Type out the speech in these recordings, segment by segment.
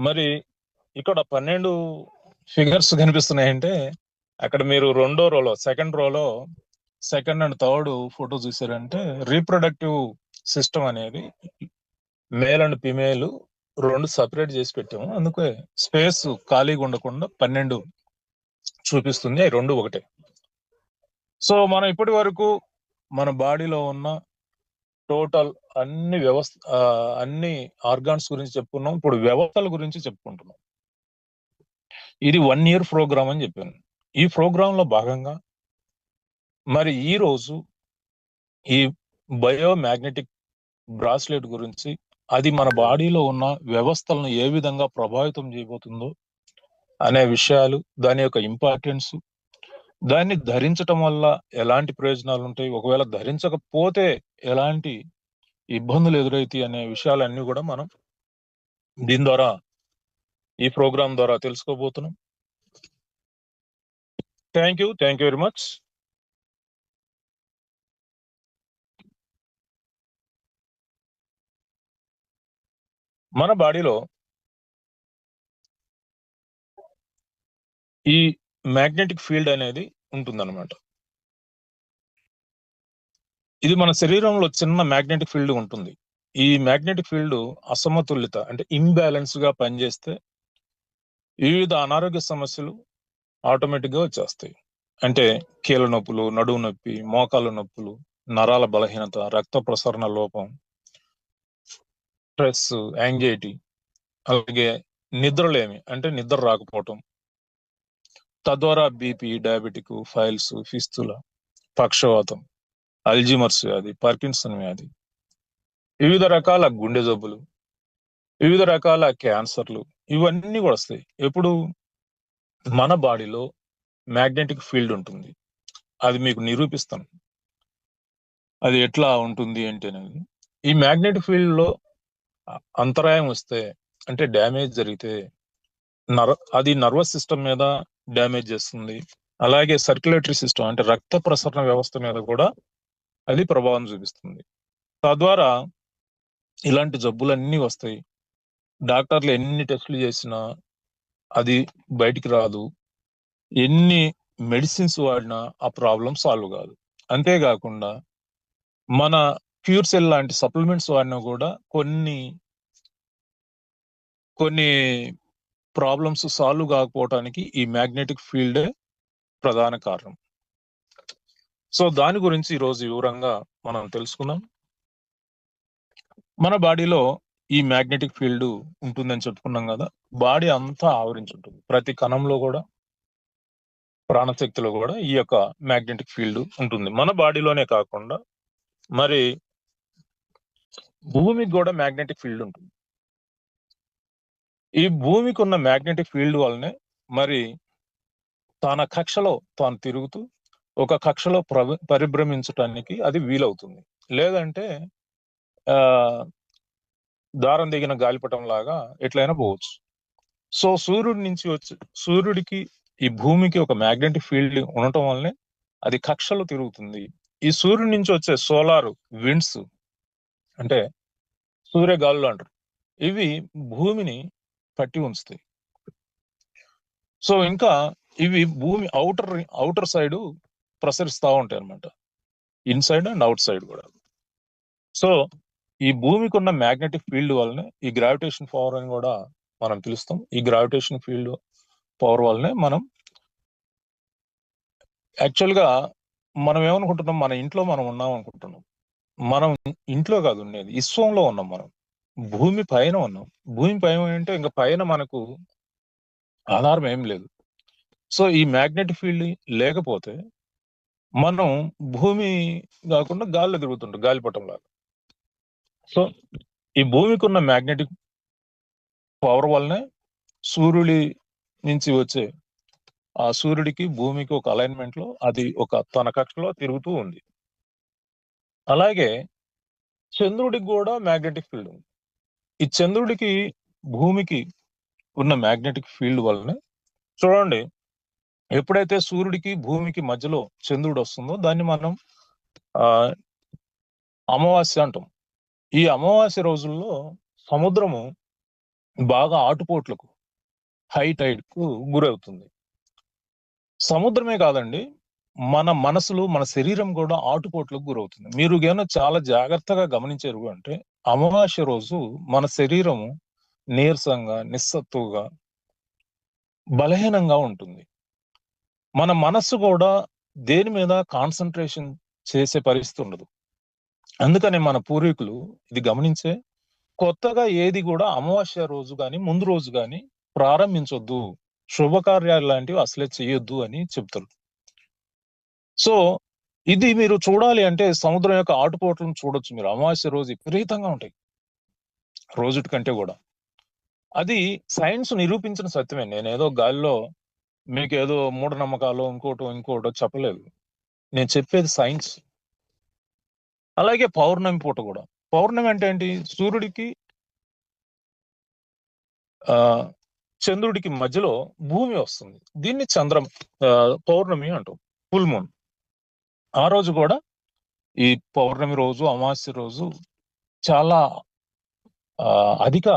మరి ఇక్కడ 12 ఫిగర్స్ కనిపిస్తున్నాయంటే అక్కడ మీరు రెండో రోలో సెకండ్ రోలో సెకండ్ అండ్ థర్డ్ ఫోటో చూసారంటే రీప్రొడక్టివ్ సిస్టమ్ అనేది మేల్ అండ్ ఫిమేల్ రెండు సపరేట్ చేసి పెట్టాము. అందుకే స్పేస్ ఖాళీగా ఉండకుండా 12 చూపిస్తుంది. అవి రెండు ఒకటే. సో మనం ఇప్పటి వరకు మన బాడీలో ఉన్న టోటల్ అన్ని ఆర్గాన్స్ గురించి చెప్పుకున్నాం. ఇప్పుడు వ్యవస్థల గురించి చెప్పుకుంటున్నాం. ఇది 1 year ప్రోగ్రామ్ అని చెప్పాను. ఈ ప్రోగ్రామ్ లో భాగంగా మరి ఈ రోజు ఈ బయోమాగ్నెటిక్ బ్రాస్లెట్ గురించి, అది మన బాడీలో ఉన్న వ్యవస్థలను ఏ విధంగా ప్రభావితం చేయబోతుందో అనే విషయాలు, దాని యొక్క ఇంపార్టెన్స్, దాన్ని ధరించటం వల్ల ఎలాంటి ప్రయోజనాలు ఉంటాయి, ఒకవేళ ధరించకపోతే ఎలాంటి ఇబ్బందులు ఎదురైతాయి అనే విషయాలన్నీ కూడా మనం దీని ద్వారా ఈ ప్రోగ్రామ్ ద్వారా తెలుసుకోబోతున్నాం. Thank you very much. మన బాడీలో ఈ మ్యాగ్నెటిక్ ఫీల్డ్ అనేది ఉంటుందన్నమాట. ఇది మన శరీరంలో చిన్న మ్యాగ్నెటిక్ ఫీల్డ్ ఉంటుంది. ఈ మ్యాగ్నెటిక్ ఫీల్డ్ అసమతుల్యత అంటే ఇంబ్యాలెన్స్ గా పనిచేస్తే వివిధ అనారోగ్య సమస్యలు ఆటోమేటిక్ గా వచ్చేస్తాయి. అంటే కీళ్ళ నొప్పులు, నడుము నొప్పి, మోకాళ్ళ నొప్పులు, నరాల బలహీనత, రక్త ప్రసరణ లోపం, స్ట్రెస్, యాంగ్జైటీ, అలాగే నిద్రలేమి అంటే నిద్ర రాకపోవటం, తద్వారా బీపీ, డయాబెటిక్, ఫైల్స్, ఫిస్తుల, పక్షవాతం, అల్జీమర్స్ వ్యాధి, పార్కిన్సన్ వ్యాధి, వివిధ రకాల గుండె జబ్బులు, వివిధ రకాల క్యాన్సర్లు, ఇవన్నీ కూడా వస్తాయి. ఎప్పుడు మన బాడీలో మ్యాగ్నెటిక్ ఫీల్డ్ ఉంటుంది. అది మీకు నిరూపిస్తాను అది ఎట్లా ఉంటుంది అంటే. ఈ మ్యాగ్నెటిక్ ఫీల్డ్ లో అంతరాయం వస్తే అంటే డ్యామేజ్ జరిగితే అది నర్వస్ సిస్టమ్ మీద డ్యామేజ్ చేస్తుంది. అలాగే సర్క్యులేటరీ సిస్టమ్ అంటే రక్త ప్రసరణ వ్యవస్థ మీద కూడా అది ప్రభావం చూపిస్తుంది. తద్వారా ఇలాంటి జబ్బులన్నీ వస్తాయి. డాక్టర్లు ఎన్ని టెస్టులు చేసినా అది బయటికి రాదు. ఎన్ని మెడిసిన్స్ వాడినా ఆ ప్రాబ్లం సాల్వ్ కాదు. అంతేకాకుండా మన క్యూర్ సెల్ లాంటి సప్లిమెంట్స్ వాడినా కూడా కొన్ని ప్రాబ్లమ్స్ సాల్వ్ కాకపోవటానికి ఈ మ్యాగ్నెటిక్ ఫీల్డే ప్రధాన కారణం. సో దాని గురించి ఈరోజు వివరంగా మనం తెలుసుకుందాం. మన బాడీలో ఈ మ్యాగ్నెటిక్ ఫీల్డ్ ఉంటుందని చెప్పుకున్నాం కదా. బాడీ అంతా ఆవరించి ఉంటుంది. ప్రతి కణంలో కూడా, ప్రాణశక్తిలో కూడా ఈ యొక్క మ్యాగ్నెటిక్ ఫీల్డ్ ఉంటుంది. మన బాడీలోనే కాకుండా మరి భూమికి కూడా మ్యాగ్నెటిక్ ఫీల్డ్ ఉంటుంది. ఈ భూమికి ఉన్న మ్యాగ్నెటిక్ ఫీల్డ్ వల్లనే మరి తన కక్షలో తాను తిరుగుతూ ఒక కక్షలో పరిభ్రమించటానికి అది వీలవుతుంది. లేదంటే దారం దిగిన గాలిపటం లాగా ఎట్లయినా పోవచ్చు. సో సూర్యుడికి ఈ భూమికి ఒక మ్యాగ్నెటిక్ ఫీల్డ్ ఉండటం వల్లనే అది కక్షలో తిరుగుతుంది. ఈ సూర్యుడి నుంచి వచ్చే సోలార్ విండ్స్ అంటే సూర్యగాలులు అంటారు, ఇవి భూమిని పట్టి ఉంచుతాయి. సో ఇంకా ఇవి భూమి అవుటర్ సైడ్ ప్రసరిస్తూ ఉంటాయి అన్నమాట, ఇన్సైడ్ అండ్ అవుట్ సైడ్ కూడా. సో ఈ భూమికి ఉన్న మ్యాగ్నెటిక్ ఫీల్డ్ వల్లనే ఈ గ్రావిటేషన్ పవర్ అని కూడా మనం పిలుస్తాం. ఈ గ్రావిటేషన్ ఫీల్డ్ పవర్ వల్లనే మనం యాక్చువల్ గా మనం ఏమనుకుంటున్నాం, మన ఇంట్లో మనం ఉన్నాం అనుకుంటున్నాం. మనం ఇంట్లో కాదు ఉండేది, విశ్వంలో ఉన్నాం. మనం భూమి పైన ఉన్నాం. భూమి పైన అంటే ఇంకా పైన మనకు ఆధారం ఏం లేదు. సో ఈ మ్యాగ్నెటిక్ ఫీల్డ్ లేకపోతే మనం భూమి కాకుండా గాల్లో తిరుగుతుంటాం, గాలిపటం లాగా. సో ఈ భూమికి ఉన్న మ్యాగ్నెటిక్ పవర్ వల్లనే సూర్యుడి నుంచి వచ్చే ఆ సూర్యుడికి భూమికి ఒక అలైన్మెంట్ లో అది ఒక తన కక్షలో తిరుగుతూ ఉంది. అలాగే చంద్రుడికి కూడా మ్యాగ్నెటిక్ ఫీల్డ్ ఉంది. ఈ చంద్రుడికి భూమికి ఉన్న మ్యాగ్నెటిక్ ఫీల్డ్ వల్లనే చూడండి, ఎప్పుడైతే సూర్యుడికి భూమికి మధ్యలో చంద్రుడు వస్తుందో దాన్ని మనం అమావాస్య అంటాం. ఈ అమావాస్య రోజుల్లో సముద్రము బాగా ఆటుపోట్లకు, హై టైడ్ కు గురవుతుంది. సముద్రమే కాదండి, మన మనసులు, మన శరీరం కూడా ఆటుపోట్లకు గురవుతుంది. మీరు ఏమైనా చాలా జాగ్రత్తగా గమనించారు అంటే అమావాస్య రోజు మన శరీరం నీరసంగా, నిస్సత్తుగా, బలహీనంగా ఉంటుంది. మన మనస్సు కూడా దేని మీద కాన్సన్ట్రేషన్ చేసే పరిస్థితి ఉండదు. అందుకనే మన పూర్వీకులు ఇది గమనించే కొత్తగా ఏది కూడా అమావాస్య రోజు గాని ముందు రోజు గాని ప్రారంభించొద్దు, శుభకార్యాలు లాంటివి అసలే చేయొద్దు అని చెప్తారు. సో ఇది మీరు చూడాలి అంటే సముద్రం యొక్క ఆటుపోట్లను చూడొచ్చు మీరు. అమావాస్య రోజు విపరీతంగా ఉంటాయి, రోజుటి కంటే కూడా. అది సైన్స్ నిరూపించిన సత్యమే. నేనేదో గాలిలో మీకు ఏదో మూఢనమ్మకాలు ఇంకోటో చెప్పలేదు. నేను చెప్పేది సైన్స్. అలాగే పౌర్ణమి పూట కూడా. పౌర్ణమి అంటే ఏంటి? సూర్యుడికి ఆ చంద్రుడికి మధ్యలో భూమి వస్తుంది. దీన్ని పౌర్ణమి అంటాం, ఫుల్ మూన్. ఆ రోజు కూడా, ఈ పౌర్ణమి రోజు, అమావాస్య రోజు చాలా అధిక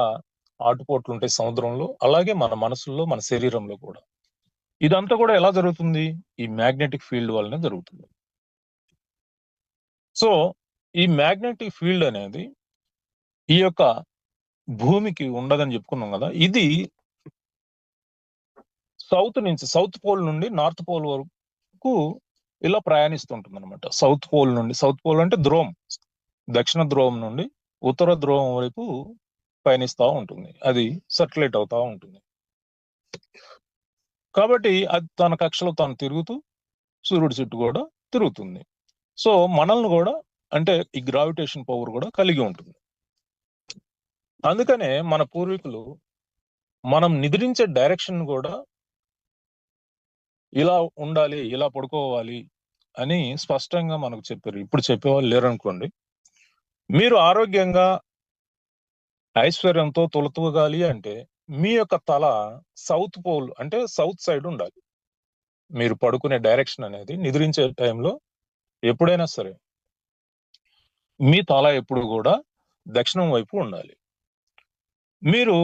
ఆటుపోట్లు ఉంటాయి సముద్రంలో, అలాగే మన మనసుల్లో, మన శరీరంలో కూడా. ఇదంతా కూడా ఎలా జరుగుతుంది? ఈ మ్యాగ్నెటిక్ ఫీల్డ్ వల్లనే జరుగుతుంది. సో ఈ మ్యాగ్నెటిక్ ఫీల్డ్ అనేది ఈ యొక్క భూమికి ఉండదని చెప్పుకున్నాం కదా. ఇది సౌత్ పోల్ నుండి నార్త్ పోల్ వరకు ఇలా ప్రయాణిస్తుంటుంది అనమాట. సౌత్ పోల్ అంటే ధ్రువం, దక్షిణ ధ్రువం నుండి ఉత్తర ధ్రువం వైపు పయనిస్తూ ఉంటుంది. అది సర్క్యులేట్ అవుతా ఉంటుంది. కాబట్టి అది తన కక్షలో తాను తిరుగుతూ సూర్యుడి చుట్టూ కూడా తిరుగుతుంది. సో మనల్ని కూడా, అంటే ఈ గ్రావిటేషన్ పవర్ కూడా కలిగి ఉంటుంది. అందుకనే మన పూర్వీకులు మనం నిద్రించే డైరెక్షన్ కూడా ఇలా ఉండాలి, ఇలా పడుకోవాలి అని స్పష్టంగా మనకు చెప్పారు. ఇప్పుడు చెప్పేవాళ్ళు లేరు అనుకోండి. మీరు ఆరోగ్యంగా, ఐశ్వర్యంతో తొలతూగాలి అంటే మీ యొక్క తల సౌత్ పోల్ అంటే సౌత్ సైడ్ ఉండాలి. మీరు పడుకునే డైరెక్షన్ అనేది నిద్రించే టైంలో ఎప్పుడైనా సరే మీ తల ఎప్పుడు కూడా దక్షిణం వైపు ఉండాలి. మీరు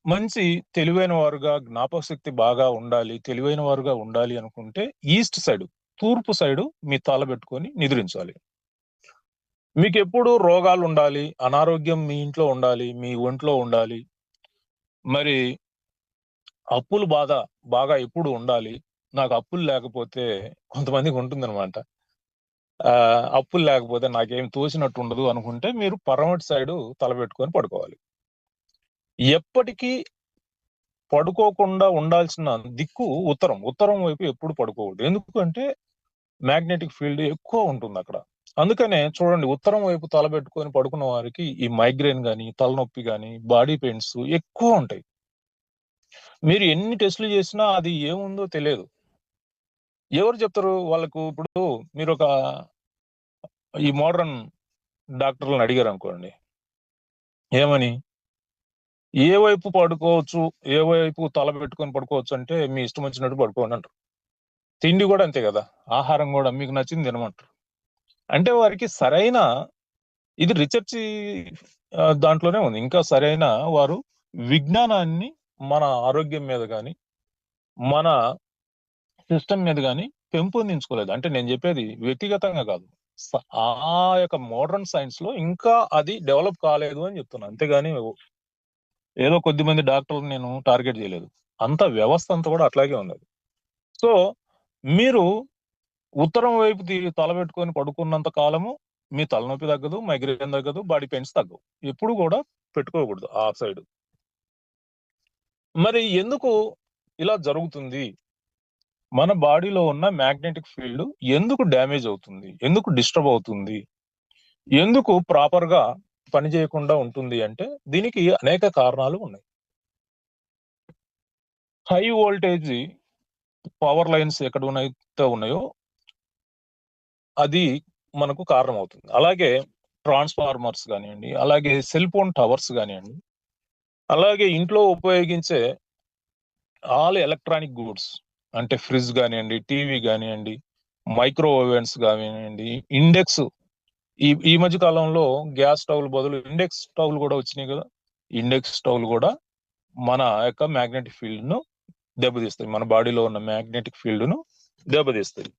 మంచి తెలివైన వారుగా, జ్ఞాపక శక్తి బాగా ఉండాలి, తెలివైన వారుగా ఉండాలి అనుకుంటే ఈస్ట్ సైడ్, తూర్పు సైడు మీ తల పెట్టుకొని నిద్రించాలి. మీకు ఎప్పుడు రోగాలు ఉండాలి, అనారోగ్యం మీ ఇంట్లో ఉండాలి, మీ ఒంట్లో ఉండాలి, మరి అప్పులు బాగా ఎప్పుడు ఉండాలి. నాకు అప్పులు లేకపోతే, కొంతమందికి ఉంటుందన్నమాట, అప్పులు లేకపోతే నాకేం తోచినట్టు ఉండదు అనుకుంటే మీరు పడమటి సైడు తలపెట్టుకొని పడుకోవాలి. ఎప్పటికీ పడుకోకుండా ఉండాల్సిన దిక్కు ఉత్తరం వైపు ఎప్పుడు పడుకోకూడదు. ఎందుకంటే మ్యాగ్నెటిక్ ఫీల్డ్ ఎక్కువ ఉంటుంది అక్కడ. అందుకనే చూడండి, ఉత్తరం వైపు తలపెట్టుకొని పడుకున్న వారికి ఈ మైగ్రేన్ గాని, తలనొప్పి గాని, బాడీ పెయిన్స్ ఎక్కువ ఉంటాయి. మీరు ఎన్ని టెస్టులు చేసినా అది ఏముందో తెలియదు. ఎవరు చెప్తారు వాళ్ళకు? ఇప్పుడు మీరు ఈ మోడర్న్ డాక్టర్లను అడిగారు అనుకోండి, ఏమని, ఏ వైపు పడుకోవచ్చు, ఏ వైపు తల పెట్టుకొని పడుకోవచ్చు అంటే మీ ఇష్టం వచ్చినట్టు పడుకోండి అంటారు. తిండి కూడా అంతే కదా, ఆహారం కూడా మీకు నచ్చింది తినమంటారు. అంటే వారికి సరైన, ఇది రీసెర్చ్ దాంట్లోనే ఉంది, ఇంకా సరైన వారు విజ్ఞానాన్ని మన ఆరోగ్యం మీద కానీ, మన సిస్టమ్ మీద కానీ పెంపొందించుకోలేదు. అంటే నేను చెప్పేది వ్యక్తిగతంగా కాదు, ఆ యొక్క మోడర్న్ సైన్స్ లో ఇంకా అది డెవలప్ కాలేదు అని చెప్తున్నాను. అంతేగాని ఏదో కొద్ది మంది డాక్టర్లు నేను టార్గెట్ చేయలేదు. అంత వ్యవస్థ అంతా కూడా అట్లాగే ఉన్నది. సో మీరు ఉత్తరం వైపు తలపెట్టుకొని పడుకున్నంత కాలము మీ తలనొప్పి తగ్గదు, మైగ్రేన్ తగ్గదు, బాడీ పెయిన్స్ తగ్గవు. ఎప్పుడు కూడా పెట్టుకోకూడదు ఆ సైడ్. మరి ఎందుకు ఇలా జరుగుతుంది? మన బాడీలో ఉన్న మ్యాగ్నెటిక్ ఫీల్డ్ ఎందుకు డ్యామేజ్ అవుతుంది, ఎందుకు డిస్టర్బ్ అవుతుంది, ఎందుకు ప్రాపర్ గా పని చేయకుండా ఉంటుంది అంటే దీనికి అనేక కారణాలు ఉన్నాయి. హై వోల్టేజ్ పవర్ లైన్స్ ఎక్కడ ఉన్నాయో అది మనకు కారణం అవుతుంది. అలాగే ట్రాన్స్ఫార్మర్స్ కానివ్వండి, అలాగే సెల్ ఫోన్ టవర్స్ కానివ్వండి, అలాగే ఇంట్లో ఉపయోగించే ఆల్ ఎలక్ట్రానిక్ గూడ్స్ అంటే ఫ్రిడ్జ్ కానివ్వండి, టీవీ కానివ్వండి, మైక్రో ఓవెన్స్ కానివ్వండి, ఇండెక్స్, ఈ మధ్య కాలంలో గ్యాస్ స్టవ్లు బదులు ఇండెక్స్ స్టవ్లు కూడా వచ్చినాయి కదా. ఇండెక్స్ స్టవ్లు కూడా మన యొక్క మ్యాగ్నెటిక్ ఫీల్డ్ ను దెబ్బతీస్తాయి, మన బాడీలో ఉన్న మ్యాగ్నెటిక్ ఫీల్డ్ ను దెబ్బతీస్తాయి.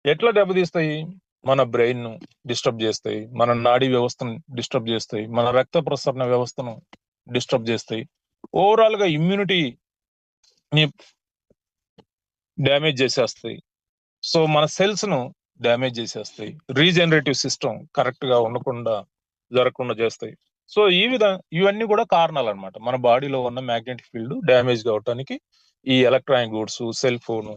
ఎట్లా దెబ్బతీస్తాయి? మన బ్రెయిన్ ను డిస్టర్బ్ చేస్తాయి, మన నాడీ వ్యవస్థను డిస్టర్బ్ చేస్తాయి, మన రక్త ప్రసరణ వ్యవస్థను డిస్టర్బ్ చేస్తాయి, ఓవరాల్ గా ఇమ్యూనిటీ ని డ్యామేజ్ చేసేస్తాయి. సో మన సెల్స్ ను డ్యామేజ్ చేసేస్తాయి, రీజనరేటివ్ సిస్టమ్ కరెక్ట్ గా ఉండకుండా జరగకుండా చేస్తాయి. సో ఇవన్నీ కూడా కారణాలు అన్నమాట మన బాడీలో ఉన్న మ్యాగ్నెటిక్ ఫీల్డ్ డ్యామేజ్ కావడానికి. ఈ ఎలక్ట్రానిక్ గూడ్స్, సెల్ ఫోన్,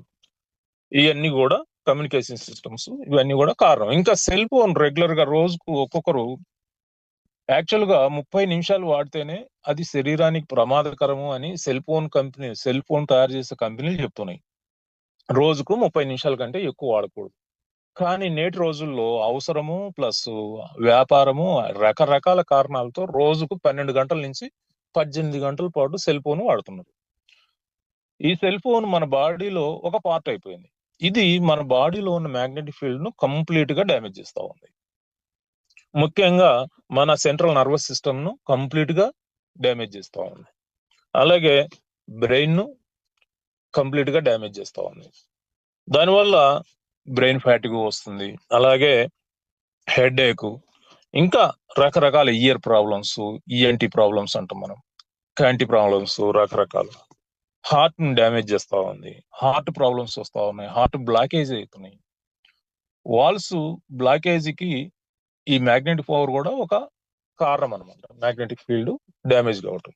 ఇవన్నీ కూడా కమ్యూనికేషన్ సిస్టమ్స్, ఇవన్నీ కూడా కారణం. ఇంకా సెల్ ఫోన్ రెగ్యులర్ గా రోజుకు ఒక్కొక్కరు యాక్చువల్ గా 30 నిమిషాలు వాడితేనే అది శరీరానికి ప్రమాదకరము అని సెల్ ఫోన్ తయారు చేసే కంపెనీలు చెప్తున్నాయి. రోజుకు 30 నిమిషాల కంటే ఎక్కువ వాడకూడదు. కానీ నేటి రోజుల్లో అవసరము ప్లస్ వ్యాపారము రకరకాల కారణాలతో రోజుకు 12 గంటల నుంచి 18 గంటల పాటు సెల్ ఫోన్ వాడుతున్నారు. ఈ సెల్ ఫోన్ మన బాడీలో ఒక పార్ట్ అయిపోయింది. ఇది మన బాడీలో ఉన్న మ్యాగ్నెటిక్ ఫీల్డ్ ను కంప్లీట్ గా డ్యామేజ్ చేస్తా ఉంది. ముఖ్యంగా మన సెంట్రల్ నర్వస్ సిస్టమ్ ను కంప్లీట్ గా డ్యామేజ్ చేస్తా ఉంది. అలాగే బ్రెయిన్ ను కంప్లీట్ గా డ్యామేజ్ చేస్తా ఉంది. దానివల్ల బ్రెయిన్ ఫ్యాటిగ్ వస్తుంది, అలాగే హెడ్ ఏక్, ఇంకా రకరకాల ఇయర్ ప్రాబ్లమ్స్, ఈఎన్టీ ప్రాబ్లమ్స్ అంటాం మనం, క్యాంటీ ప్రాబ్లమ్స్, రకరకాల హార్ట్ ని డ్యామేజ్ చేస్తా ఉంది, హార్ట్ ప్రాబ్లమ్స్ వస్తా ఉన్నాయి, హార్ట్ బ్లాకేజ్ అవుతున్నాయి. వాల్స్ బ్లాకేజ్ కి ఈ మ్యాగ్నెటిక్ పవర్ కూడా ఒక కారణం అనమాట, మ్యాగ్నెటిక్ ఫీల్డ్ డ్యామేజ్ కావటం.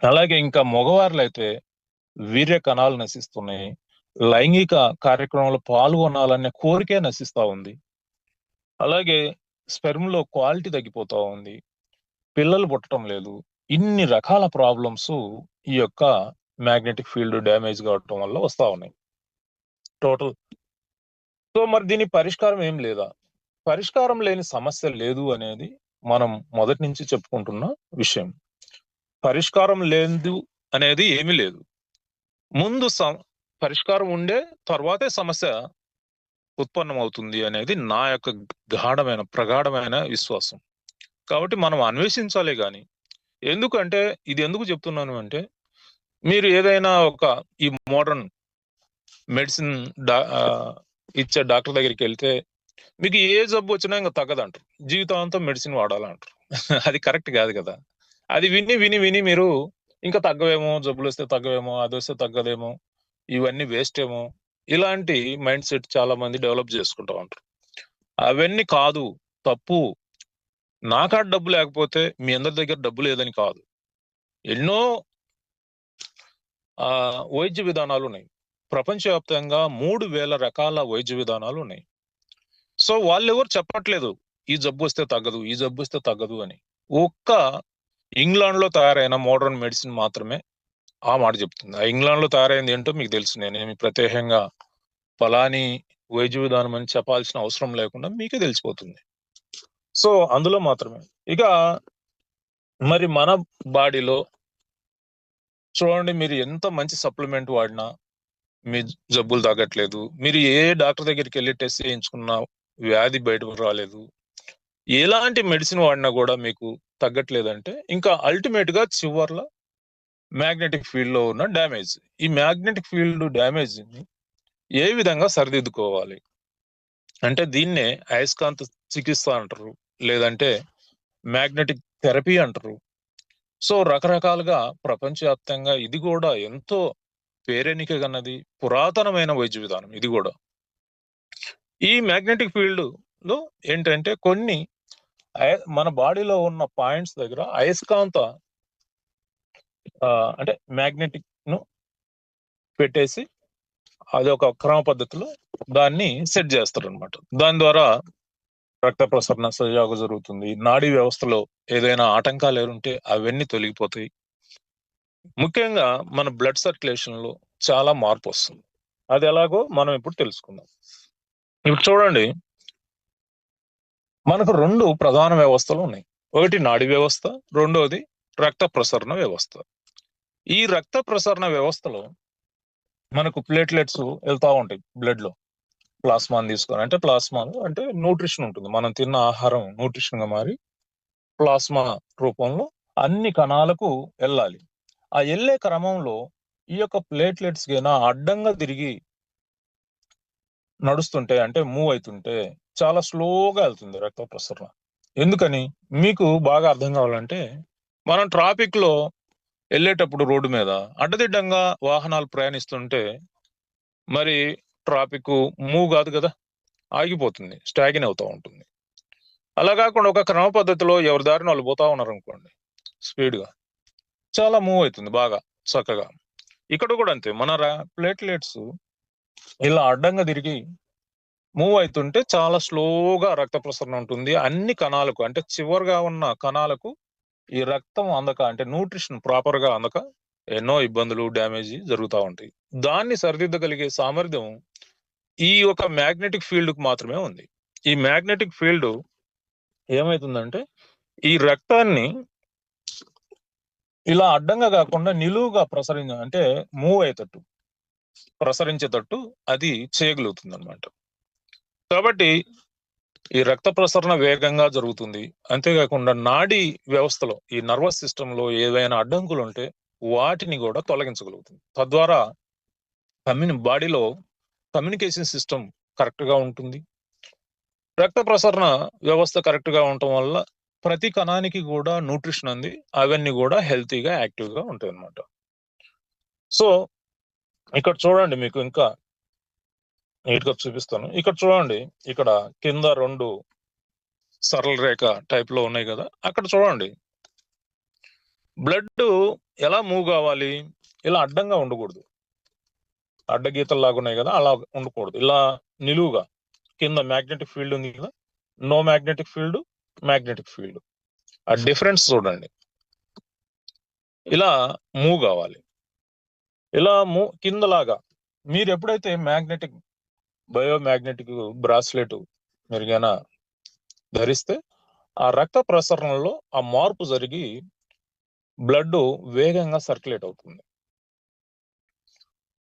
అలాగే ఇంకా మగవారిలో అయితే వీర్య కణాలు నశిస్తున్నాయి, లైంగిక కార్యక్రమంలో పాల్గొనాలనే కోరికే నశిస్తా ఉంది. అలాగే స్పెర్మ్ లో క్వాలిటీ తగ్గిపోతా ఉంది, పిల్లలు పుట్టడం లేదు. ఇన్ని రకాల ప్రాబ్లమ్స్ ఈ యొక్క మ్యాగ్నెటిక్ ఫీల్డ్ డ్యామేజ్ కావటం వల్ల వస్తా ఉన్నాయి టోటల్. సో మరి దీని పరిష్కారం ఏం లేదా? పరిష్కారం లేని సమస్య లేదు అనేది మనం మొదటి నుంచి చెప్పుకుంటున్న విషయం. పరిష్కారం లేదు అనేది ఏమీ లేదు. ముందు పరిష్కారం ఉండే తర్వాతే సమస్య ఉత్పన్నమవుతుంది అనేది నా యొక్క ప్రగాఢమైన విశ్వాసం. కాబట్టి మనం అన్వేషించాలి గాని. ఎందుకంటే ఇది ఎందుకు చెప్తున్నాను అంటే, మీరు ఏదైనా ఈ మోడర్న్ మెడిసిన్ ఇచ్చే డాక్టర్ దగ్గరికి వెళ్తే మీకు ఏ జబ్బు వచ్చినా ఇంకా తగ్గదంటారు, జీవితాంతం మెడిసిన్ వాడాలంటారు. అది కరెక్ట్ కాదు కదా. అది విని విని విని మీరు ఇంకా తగ్గవేమో, జబ్బులు వస్తే తగ్గవేమో, అది వస్తే తగ్గదేమో, ఇవన్నీ వేస్ట్ ఏమో, ఇలాంటి మైండ్ సెట్ చాలా మంది డెవలప్ చేసుకుంటా ఉంటారు. అవన్నీ కాదు, తప్పు. నాకాడ డబ్బు లేకపోతే మీ అందరి దగ్గర డబ్బు లేదని కాదు. ఎన్నో వైద్య విధానాలు ఉన్నాయి. ప్రపంచవ్యాప్తంగా 3000 రకాల వైద్య విధానాలు ఉన్నాయి. సో వాళ్ళెవరు చెప్పట్లేదు ఈ జబ్బు వస్తే తగ్గదు, ఈ జబ్బు వస్తే తగ్గదు అని. ఒక్క ఇంగ్లాండ్ లో తయారైన మోడర్న్ మెడిసిన్ మాత్రమే ఆ మాట చెప్తుంది. ఆ ఇంగ్లాండ్ లో తయారైంది ఏంటో మీకు తెలుసు. నేనేమి ప్రత్యేకంగా ఫలాని వైద్య విధానం అని చెప్పాల్సిన అవసరం లేకుండా మీకే తెలిసిపోతుంది. సో అందులో మాత్రమే. ఇక మరి మన బాడీలో చూడండి, మీరు ఎంత మంచి సప్లిమెంట్ వాడినా మీ జబ్బులు తగ్గట్లేదు. మీరు ఏ డాక్టర్ దగ్గరికి వెళ్ళి టెస్ట్ చేయించుకున్నా వ్యాధి బయటకు రాలేదు. ఎలాంటి మెడిసిన్ వాడినా కూడా మీకు తగ్గట్లేదంటే ఇంకా అల్టిమేట్ గా చివర్లో మ్యాగ్నెటిక్ ఫీల్డ్ లో ఉన్న డ్యామేజ్. ఈ మ్యాగ్నెటిక్ ఫీల్డ్ డ్యామేజ్ ని ఏ విధంగా సరిదిద్దుకోవాలి అంటే దీన్నే అయస్కాంత చికిత్స అంటారు, లేదంటే మ్యాగ్నెటిక్ థెరపీ అంటారు. సో రకరకాలుగా ప్రపంచవ్యాప్తంగా ఇది కూడా ఎంతో పేరెనికగన్నది, పురాతనమైన వైద్య విధానం ఇది కూడా. ఈ మ్యాగ్నెటిక్ ఫీల్డ్ లో ఏంటంటే కొన్ని మన బాడీలో ఉన్న పాయింట్స్ దగ్గర అయస్కాంత అంటే మ్యాగ్నెటిక్ ను పెట్టేసి అది ఒక క్రమ పద్ధతిలో దాన్ని సెట్ చేస్తారు అనమాట. దాని ద్వారా రక్త ప్రసరణ సజావుగా జరుగుతుంది. నాడీ వ్యవస్థలో ఏదైనా ఆటంకాలు ఏరుంటే అవన్నీ తొలగిపోతాయి. ముఖ్యంగా మన బ్లడ్ సర్క్యులేషన్ లో చాలా మార్పు వస్తుంది. అది ఎలాగో మనం ఇప్పుడు తెలుసుకుందాం. ఇప్పుడు చూడండి, మనకు 2 ప్రధాన వ్యవస్థలు ఉన్నాయి. ఒకటి నాడీ వ్యవస్థ, రెండోది రక్త ప్రసరణ వ్యవస్థ. ఈ రక్త ప్రసరణ వ్యవస్థలో మనకు ప్లేట్లెట్స్ వెళ్తా ఉంటాయి బ్లడ్ లో, ప్లాస్మాని తీసుకొని. అంటే ప్లాస్మా అంటే న్యూట్రిషన్ ఉంటుంది, మనం తిన్న ఆహారం న్యూట్రిషన్ గా మారి ప్లాస్మా రూపంలో అన్ని కణాలకు వెళ్ళాలి. ఆ వెళ్ళే క్రమంలో ఈ యొక్క ప్లేట్లెట్స్ గిన అడ్డంగా తిరిగి నడుస్తుంటే అంటే మూవ్ అవుతుంటే చాలా స్లోగా వెళ్తుంది రక్త ప్రసరణ. ఎందుకని మీకు బాగా అర్థం కావాలంటే, మనం ట్రాఫిక్ లో వెళ్ళేటప్పుడు రోడ్డు మీద అడ్డదిడ్డంగా వాహనాలు ప్రయాణిస్తుంటే మరి ట్రాఫిక్ మూవ్ కాదు కదా, ఆగిపోతుంది, స్టాగిన్ అవుతూ ఉంటుంది. అలా కాకుండా ఒక క్రమ పద్ధతిలో ఎవరి దారిని వాళ్ళు పోతా ఉన్నారు అనుకోండి, స్పీడ్ గా చాలా మూవ్ అవుతుంది బాగా చక్కగా. ఇక్కడ కూడా అంతే, మన ప్లేట్లెట్స్ ఇలా అడ్డంగా తిరిగి మూవ్ అవుతుంటే చాలా స్లోగా రక్త ప్రసరణ ఉంటుంది. అన్ని కణాలకు అంటే చివరిగా ఉన్న కణాలకు ఈ రక్తం అందక అంటే న్యూట్రిషన్ ప్రాపర్ గా అందక ఎన్నో ఇబ్బందులు డ్యామేజ్ జరుగుతూ ఉంటాయి. దాన్ని సరిదిద్దగలిగే సామర్థ్యం ఈ ఒక మ్యాగ్నెటిక్ ఫీల్డ్ కు మాత్రమే ఉంది. ఈ మ్యాగ్నెటిక్ ఫీల్డ్ ఏమైతుందంటే ఈ రక్తాన్ని ఇలా అడ్డంగా కాకుండా నిలువుగా అంటే మూవ్ అయ్యేటట్టు ప్రసరించేటట్టు అది చేయగలుగుతుంది అనమాట. కాబట్టి ఈ రక్త ప్రసరణ వేగంగా జరుగుతుంది. అంతేకాకుండా నాడీ వ్యవస్థలో ఈ నర్వస్ సిస్టమ్ లో ఏవైనా అడ్డంకులు ఉంటే వాటిని కూడా తొలగించగలుగుతుంది. తద్వారా బాడీలో కమ్యూనికేషన్ సిస్టమ్ కరెక్ట్ గా ఉంటుంది. రక్త ప్రసరణ వ్యవస్థ కరెక్ట్ గా ఉండటం వల్ల ప్రతి కణానికి కూడా న్యూట్రిషన్ అంది, అవన్నీ కూడా హెల్తీగా యాక్టివ్ గా ఉంటాయి అన్నమాట. సో ఇక్కడ చూడండి, మీకు ఇంకా నీట్ గా చూపిస్తాను. ఇక్కడ చూడండి, ఇక్కడ కింద 2 సరళ రేఖ టైప్ లో ఉన్నాయి కదా, అక్కడ చూడండి బ్లడ్ ఎలా మూవ్ కావాలి, ఇలా అడ్డంగా ఉండకూడదు, అడ్డగీతలు లాగా ఉన్నాయి కదా అలా ఉండకూడదు, ఇలా నిలువుగా. కింద మ్యాగ్నెటిక్ ఫీల్డ్ ఉంది కదా, no magnetic field, magnetic field, ఆ డిఫరెన్స్ చూడండి. ఇలా మూవ్ కావాలి, ఇలా కిందలాగా. మీరు ఎప్పుడైతే బయోమాగ్నెటిక్ బ్రాస్లెట్ మెరుగైన ధరిస్తే ఆ రక్త ప్రసరణలో ఆ మార్పు జరిగి బ్లడ్ వేగంగా సర్క్యులేట్ అవుతుంది.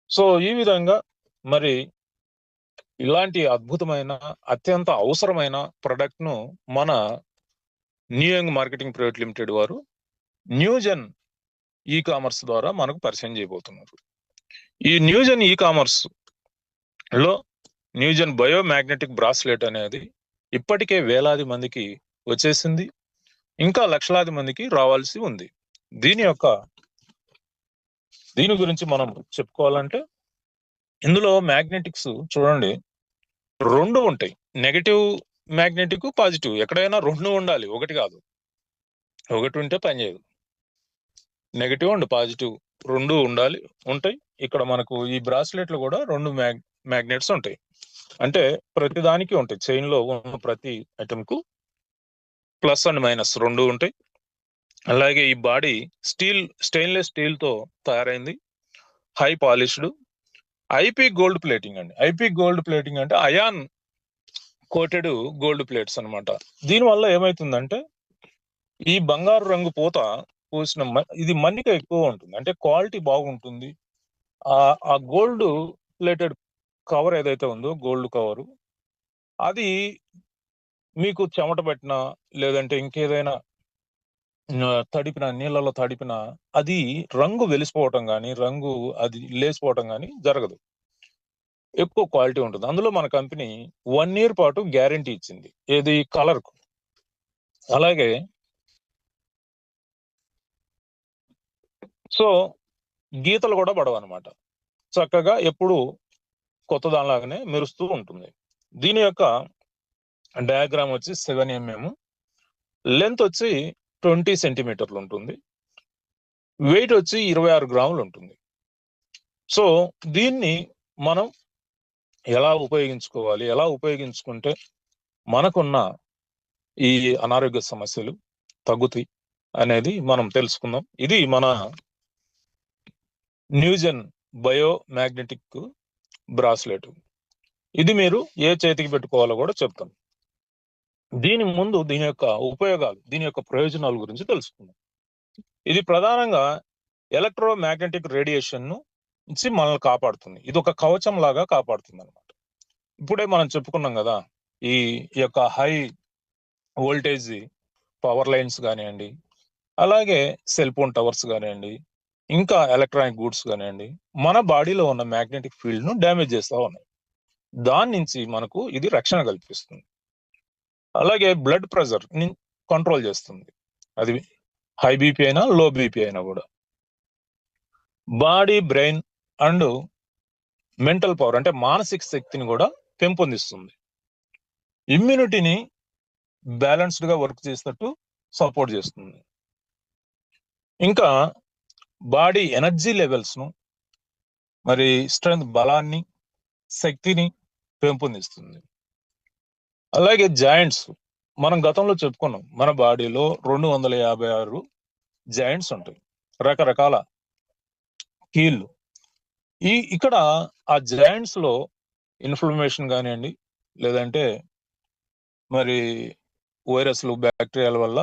సో ఈ విధంగా మరి ఇలాంటి అద్భుతమైన అత్యంత అవసరమైన ప్రొడక్ట్ ను మన new young marketing private limited వారు న్యూజెన్ ఈ కామర్స్ ద్వారా మనకు పరిచయం చేయబోతున్నారు. ఈ న్యూజెన్ ఈ కామర్స్ లో న్యూజెన్ బయోమాగ్నెటిక్ బ్రాస్లెట్ అనేది ఇప్పటికే వేలాది మందికి వచ్చేసింది, ఇంకా లక్షలాది మందికి రావాల్సి ఉంది. దీని గురించి మనం చెప్పుకోవాలంటే ఇందులో మ్యాగ్నెటిక్స్ చూడండి 2 ఉంటాయి, నెగటివ్ మ్యాగ్నెటిక్, పాజిటివ్. ఎక్కడైనా 2 ఉండాలి, ఒకటి కాదు. ఒకటి ఉంటే పనిచేయదు, నెగటివ్ అండ్ పాజిటివ్ 2 ఉంటాయి. ఇక్కడ మనకు ఈ బ్రాస్లెట్ లో కూడా 2 మ్యాగ్నెట్స్ ఉంటాయి. అంటే ప్రతి దానికి ఉంటాయి, చైన్ లో ఉన్న ప్రతి ఐటమ్ కు ప్లస్ అండ్ మైనస్ 2 ఉంటాయి. అలాగే ఈ బాడీ స్టెయిన్లెస్ స్టీల్ తో తయారైంది, high polished, IP gold plating అండి. ఐపీ గోల్డ్ ప్లేటింగ్ అంటే అయాన్ కోటెడ్ గోల్డ్ ప్లేట్స్ అనమాట. దీని వల్ల ఏమైతుందంటే ఈ బంగారు రంగు పూసిన ఇది మన్నిక ఎక్కువ ఉంటుంది, అంటే క్వాలిటీ బాగుంటుంది. ఆ గోల్డ్ ప్లేటెడ్ కవర్ ఏదైతే ఉందో, గోల్డ్ కవర్, అది మీకు చెమట పెట్టినా లేదంటే ఇంకేదైనా తడిపిన నీళ్ళలో తడిపిన అది రంగు వెలిసిపోవటం కానీ రంగు అది లేసిపోవటం కానీ జరగదు, ఎక్కువ క్వాలిటీ ఉంటుంది. అందులో మన కంపెనీ 1 year పాటు గ్యారంటీ ఇచ్చింది, ఏది కలర్ కు. అలాగే సో గీతలు కూడా పడవు అనమాట, చక్కగా ఎప్పుడు కొత్త దానిలాగానే మెరుస్తూ ఉంటుంది. దీని యొక్క డయాగ్రామ్ వచ్చి 7 mm, లెంత్ వచ్చి 20 సెంటీమీటర్లు ఉంటుంది, వెయిట్ వచ్చి 26 గ్రాములు ఉంటుంది. సో దీన్ని మనం ఎలా ఉపయోగించుకోవాలి, ఎలా ఉపయోగించుకుంటే మనకున్న ఈ అనారోగ్య సమస్యలు తగ్గుతాయి అనేది మనం తెలుసుకుందాం. ఇది మన న్యూజెన్ బయోమాగ్నెటిక్ బ్రాస్లెట్. ఇది మీరు ఏ చేతికి పెట్టుకోవాలో కూడా చెప్తాను. దీని ముందు దీని యొక్క ఉపయోగాలు, దీని యొక్క ప్రయోజనాల గురించి తెలుసుకుందాం. ఇది ప్రధానంగా ఎలక్ట్రోమాగ్నెటిక్ రేడియేషన్ నుంచి మనల్ని కాపాడుతుంది. ఇది ఒక కవచం లాగా కాపాడుతుంది అనమాట. ఇప్పుడే మనం చెప్పుకున్నాం కదా, ఈ యొక్క హై వోల్టేజ్ పవర్ లైన్స్ కానివ్వండి, అలాగే సెల్ ఫోన్ టవర్స్ కానివ్వండి, ఇంకా ఎలక్ట్రానిక్ గూడ్స్ కానివ్వండి, మన బాడీలో ఉన్న మ్యాగ్నెటిక్ ఫీల్డ్ ను డ్యామేజ్ చేస్తా ఉన్నాయి. దాని నుంచి మనకు ఇది రక్షణ కల్పిస్తుంది. అలాగే బ్లడ్ ప్రెషర్ ని కంట్రోల్ చేస్తుంది. అది హై బీపీ అయినా లో బీపీ అయినా కూడా. Body, brain and mental power అంటే మానసిక శక్తిని కూడా పెంపొందిస్తుంది. ఇమ్యూనిటీని బ్యాలెన్స్డ్ గా వర్క్ చేసినట్టు సపోర్ట్ చేస్తుంది. ఇంకా బాడీ ఎనర్జీ లెవెల్స్ ను, మరి స్ట్రెంగ్త్, బలాన్ని, శక్తిని పెంపొందిస్తుంది. అలాగే జాయింట్స్, మనం గతంలో చెప్పుకున్నాం, మన బాడీలో 256 జాయింట్స్ ఉంటాయి, రకరకాల కీళ్ళు. ఇక్కడ ఆ జాయింట్స్ లో ఇన్ఫ్లమేషన్ కానివ్వండి, లేదంటే మరి వైరస్లు, బ్యాక్టీరియాల వల్ల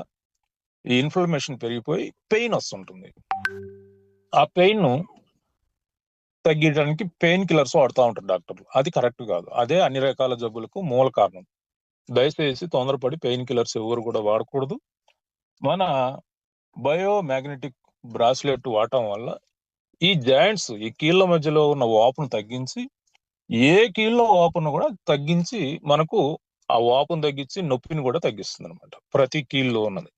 ఈ ఇన్ఫ్లమేషన్ పెరిగిపోయి పెయిన్ వస్తుంటుంది. ఆ పెయిన్ ను తగ్గించడానికి పెయిన్ కిల్లర్స్ వాడుతూ ఉంటారు డాక్టర్లు. అది కరెక్ట్ కాదు. అదే అన్ని రకాల జబ్బులకు మూల కారణం. దయచేసి తొందరపడి పెయిన్ కిల్లర్స్ ఎవరు కూడా వాడకూడదు. మన బయో మ్యాగ్నెటిక్ బ్రాస్లెట్ వాడటం వల్ల ఈ జాయింట్స్, ఈ కీళ్ళ మధ్యలో ఉన్న వాపును తగ్గించి, ఏ కీళ్ళ వాపును కూడా తగ్గించి మనకు ఆ వాపును తగ్గించి నొప్పిని కూడా తగ్గిస్తుంది అనమాట, ప్రతి కీళ్ళలో ఉన్నది.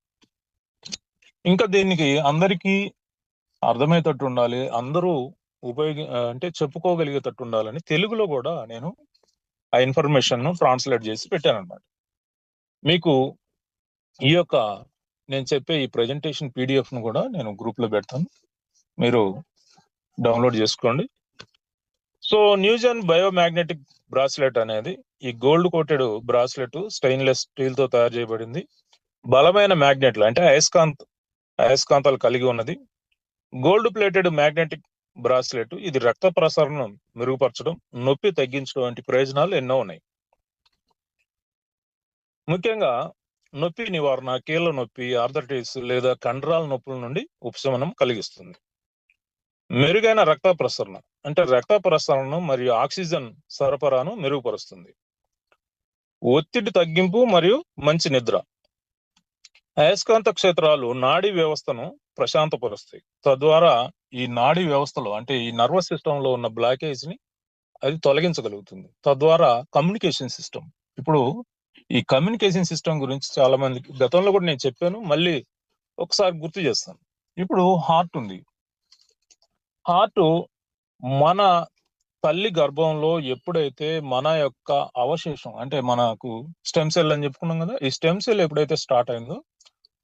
ఇంకా దీనికి అందరికీ అర్థమయ్యేటట్టు ఉండాలి, అందరూ అంటే చెప్పుకోగలిగేటట్టు ఉండాలని తెలుగులో కూడా నేను ఆ ఇన్ఫర్మేషన్ ను ట్రాన్స్లేట్ చేసి పెట్టాను అనమాట. మీకు ఈ యొక్క నేను చెప్పే ఈ ప్రెజెంటేషన్ PDF ను కూడా నేను గ్రూప్ లో పెడతాను, మీరు డౌన్లోడ్ చేసుకోండి. సో న్యూజెన్ బయోమాగ్నెటిక్ బ్రాస్లెట్ అనేది ఈ gold coated bracelet stainless steel తో తయారు చేయబడింది. బలమైన మ్యాగ్నెట్లు అంటే అయస్కాంతాలు కలిగి ఉన్నది. గోల్డ్ ప్లేటెడ్ మ్యాగ్నెటిక్ బ్రాస్లెట్ ఇది రక్త ప్రసరణను మెరుగుపరచడం, నొప్పి తగ్గించడం వంటి ప్రయోజనాలు ఎన్నో ఉన్నాయి. ముఖ్యంగా నొప్పి నివారణ, కీళ్ళ నొప్పి, ఆర్థరైటిస్ లేదా కండరాల నొప్పుల నుండి ఉపశమనం కలిగిస్తుంది. మెరుగైన రక్త ప్రసరణ అంటే రక్త ప్రసరణను మరియు ఆక్సిజన్ సరఫరాను మెరుగుపరుస్తుంది. ఒత్తిడి తగ్గింపు మరియు మంచి నిద్ర. అయస్కాంత క్షేత్రాలు నాడీ వ్యవస్థను ప్రశాంతపరుస్తాయి. తద్వారా ఈ నాడీ వ్యవస్థలో అంటే ఈ నర్వస్ సిస్టమ్ లో ఉన్న బ్లాకేజ్ ని అది తొలగించగలుగుతుంది. తద్వారా కమ్యూనికేషన్ సిస్టమ్, ఇప్పుడు ఈ కమ్యూనికేషన్ సిస్టమ్ గురించి చాలా మందికి గతంలో కూడా నేను చెప్పాను, మళ్ళీ ఒకసారి గుర్తు చేస్తాను. ఇప్పుడు హార్ట్ ఉంది. హార్ట్ మన తల్లి గర్భంలో ఎప్పుడైతే మన యొక్క అవశేషం అంటే మనకు స్టెమ్ సెల్ అని చెప్పుకున్నాం కదా, ఈ స్టెమ్ సెల్ ఎప్పుడైతే స్టార్ట్ అయిందో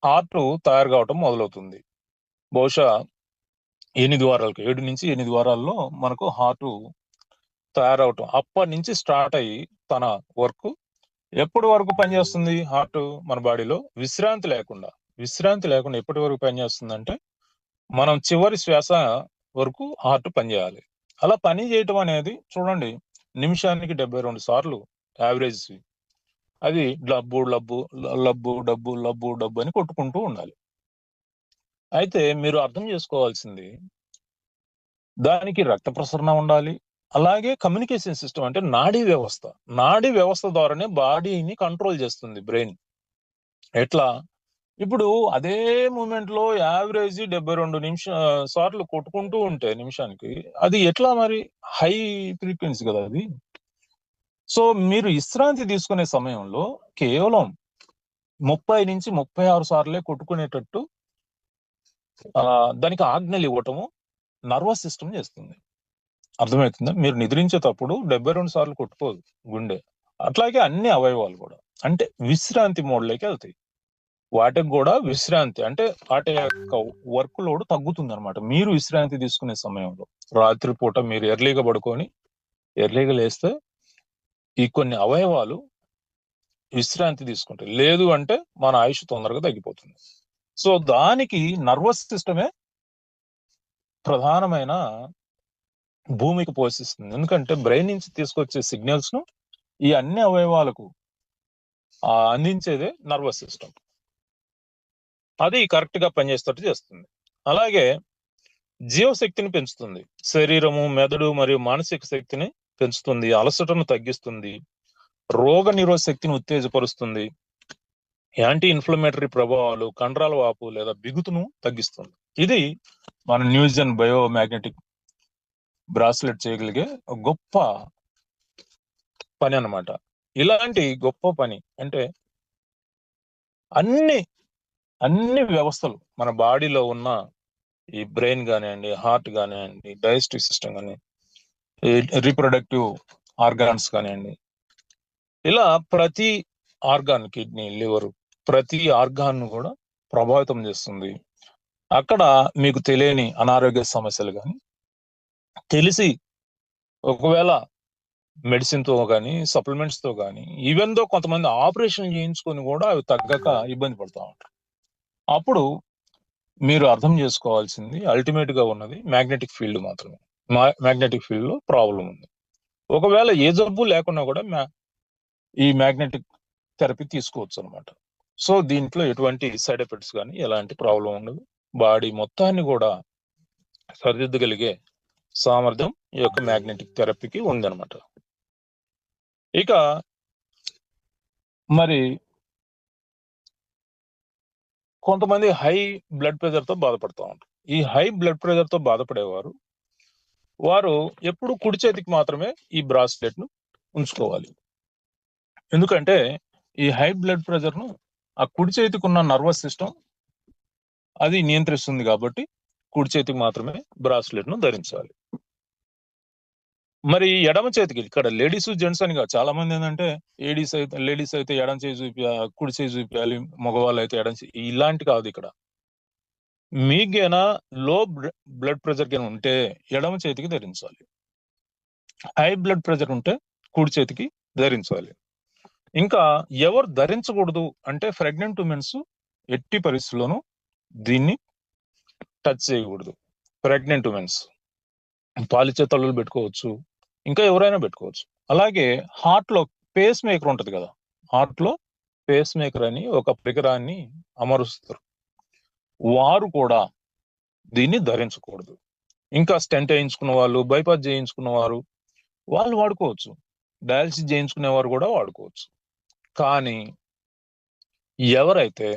హార్ట్ తయారు కావటం మొదలవుతుంది. బహుశా 7 నుంచి 8 వారాల్లో మనకు హార్ట్ తయారవటం అప్పటి నుంచి స్టార్ట్ అయ్యి తన వర్క్ ఎప్పటి వరకు పనిచేస్తుంది హార్ట్ మన బాడీలో విశ్రాంతి లేకుండా ఎప్పటి వరకు పనిచేస్తుంది అంటే మనం చివరి శ్వాస వరకు హార్ట్ పనిచేయాలి. అలా పని చేయటం అనేది చూడండి, నిమిషానికి 72 సార్లు యావరేజ్. అది లబ్బు లబ్బు లబ్బు డబ్బు లబ్బు డబ్బు అని కొట్టుకుంటూ ఉండాలి. అయితే మీరు అర్థం చేసుకోవాల్సింది, దానికి రక్త ప్రసరణ ఉండాలి, అలాగే కమ్యూనికేషన్ సిస్టమ్ అంటే నాడీ వ్యవస్థ ద్వారానే బాడీని కంట్రోల్ చేస్తుంది బ్రెయిన్. ఎట్లా? ఇప్పుడు అదే మూమెంట్ లో యావరేజ్ 72 సార్లు కొట్టుకుంటూ ఉంటే నిమిషానికి, అది ఎట్లా మరి? హై ఫ్రీక్వెన్సీ కదా అది. సో మీరు విశ్రాంతి తీసుకునే సమయంలో కేవలం 30 నుంచి 36 సార్లే కొట్టుకునేటట్టు దానికి ఆజ్ఞలు ఇవ్వటము నర్వస్ సిస్టమ్ చేస్తుంది. అర్థమవుతుందా? మీరు నిద్రించేటప్పుడు 72 సార్లు కొట్టుకోదు గుండె. అట్లాగే అన్ని అవయవాలు కూడా అంటే విశ్రాంతి మోడ్లోకి వెళ్తాయి. వాటికి కూడా విశ్రాంతి అంటే వాటి యొక్క వర్క్ లోడ్ తగ్గుతుంది అనమాట. మీరు విశ్రాంతి తీసుకునే సమయంలో రాత్రిపూట మీరు ఎర్లీగా పడుకొని ఎర్లీగా లేస్తే ఈ కొన్ని అవయవాలు విశ్రాంతి తీసుకుంటాయి. లేదు అంటే మన ఆయుష్ తొందరగా తగ్గిపోతుంది. సో దానికి నర్వస్ సిస్టమే ప్రధానమైన భూమికి పోషిస్తుంది. ఎందుకంటే బ్రెయిన్ నుంచి తీసుకొచ్చే సిగ్నల్స్ ను ఈ అన్ని అవయవాలకు అందించేదే నర్వస్ సిస్టమ్. అది కరెక్ట్ గా పనిచేసేటట్టు చేస్తుంది. అలాగే జీవశక్తిని పెంచుతుంది. శరీరము, మెదడు మరియు మానసిక శక్తిని పెంచుతుంది. అలసటను తగ్గిస్తుంది. రోగ నిరోధక శక్తిని ఉత్తేజపరుస్తుంది. యాంటీ ఇన్ఫ్లమేటరీ ప్రభావాలు, కండరాల వాపు లేదా బిగుతును తగ్గిస్తుంది. ఇది మన న్యూజెన్ బయో మ్యాగ్నెటిక్ బ్రాస్లెట్ చేయగలిగే ఒక గొప్ప పని అన్నమాట. ఇలాంటి గొప్ప పని అంటే అన్ని అన్ని వ్యవస్థలు మన బాడీలో ఉన్న ఈ బ్రెయిన్ కానివ్వండి, హార్ట్ కానివ్వండి, డైజెస్టివ్ సిస్టమ్ కానీ, రీప్రొడక్టివ్ ఆర్గాన్స్ కానివ్వండి, ఇలా ప్రతి ఆర్గాన్, కిడ్నీ, లివర్, ప్రతి ఆర్గాన్ కూడా ప్రభావితం చేస్తుంది. అక్కడ మీకు తెలియని అనారోగ్య సమస్యలు కానీ, తెలిసి ఒకవేళ మెడిసిన్ తో కానీ, సప్లిమెంట్స్ తో కానీ, ఈవెన్ దో కొంతమంది ఆపరేషన్ చేయించుకొని కూడా అవి తగ్గక ఇబ్బంది పడుతూ ఉంటారు. అప్పుడు మీరు అర్థం చేసుకోవాల్సింది అల్టిమేట్ గా ఉన్నది మ్యాగ్నెటిక్ ఫీల్డ్ మాత్రమే. మ్యాగ్నెటిక్ ఫీల్డ్ లో ప్రాబ్లం ఉంది. ఒకవేళ ఏ జబ్బు లేకున్నా కూడా ఈ మ్యాగ్నెటిక్ థెరపీ తీసుకోవచ్చు అనమాట. సో దీంట్లో ఎటువంటి సైడ్ ఎఫెక్ట్స్ కానీ ఎలాంటి ప్రాబ్లం ఉండదు. బాడీ మొత్తాన్ని కూడా సరిదిద్దగలిగే సామర్థ్యం ఈ యొక్క మ్యాగ్నెటిక్ థెరపీకి ఉందన్నమాట. ఇక మరి కొంతమంది హై బ్లడ్ ప్రెషర్ తో బాధపడుతూ ఉంటారు. ఈ హై బ్లడ్ ప్రెషర్ తో బాధపడేవారు వారు ఎప్పుడు కుడి చేతికి మాత్రమే ఈ బ్రాస్లెట్ ను ఉంచుకోవాలి. ఎందుకంటే ఈ హై బ్లడ్ ప్రెషర్ ను ఆ కుడి చేతికి ఉన్న నర్వస్ సిస్టమ్ అది నియంత్రిస్తుంది కాబట్టి కుడి చేతికి మాత్రమే బ్రాస్లెట్ ను ధరించాలి. మరి ఎడమ చేతికి, ఇక్కడ లేడీస్ జెంట్స్ అని కాదు, చాలా మంది ఏంటంటే లేడీస్ అయితే ఎడమ చేయి చూపించాలి, కుడి చేయి చూపించాలి, మగవాళ్ళు అయితే ఎడమ చేయి, ఇలాంటి కాదు. ఇక్కడ మీకేనా లో బ్లడ్ ప్రెషర్ కింద ఉంటే ఎడమ చేతికి ధరించాలి, హై బ్లడ్ ప్రెషర్ ఉంటే కుడి చేతికి ధరించాలి. ఇంకా ఎవరు ధరించకూడదు అంటే ప్రెగ్నెంట్ ఉమెన్స్ ఎట్టి పరిస్థితుల్లోనూ దీన్ని టచ్ చేయకూడదు. ప్రెగ్నెంట్ ఉమెన్స్ పాలిచ్చే తల్లులు పెట్టుకోవచ్చు, ఇంకా ఎవరైనా పెట్టుకోవచ్చు. అలాగే హార్ట్ లో పేస్ మేకర్ ఉంటది కదా, హార్ట్ లో పేస్ మేకర్ అని ఒక పరికరాన్ని అమరుస్తారు, వారు కూడా దీన్ని ధరించకూడదు. ఇంకా స్టెంట్ వేయించుకున్న వాళ్ళు, బైపాస్ చేయించుకున్న వారు వాళ్ళు వాడుకోవచ్చు, డయాలసిస్ చేయించుకునే వారు కూడా వాడుకోవచ్చు. కానీ ఎవరైతే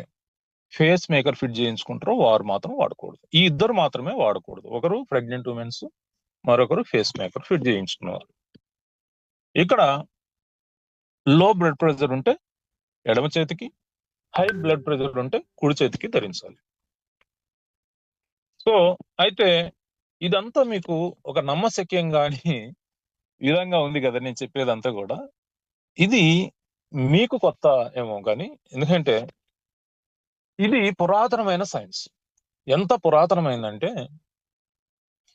ఫేస్ మేకర్ ఫిట్ చేయించుకుంటారో వారు మాత్రం వాడకూడదు. ఈ ఇద్దరు మాత్రమే వాడకూడదు, ఒకరు ప్రెగ్నెంట్ ఉమెన్స్, మరొకరు ఫేస్ మేకర్ ఫిట్ చేయించుకున్నారు. ఇక్కడ లో బ్లడ్ ప్రెషర్ ఉంటే ఎడమ చేతికి, హై బ్లడ్ ప్రెషర్ ఉంటే కుడి చేతికి ధరించాలి. సో అయితే ఇదంతా మీకు ఒక నమ్మశక్యంగాని విధంగా ఉంది కదా నేను చెప్పేదంతా కూడా. ఇది మీకు కొత్త ఏమో కానీ, ఎందుకంటే ఇది పురాతనమైన సైన్స్. ఎంత పురాతనమైందంటే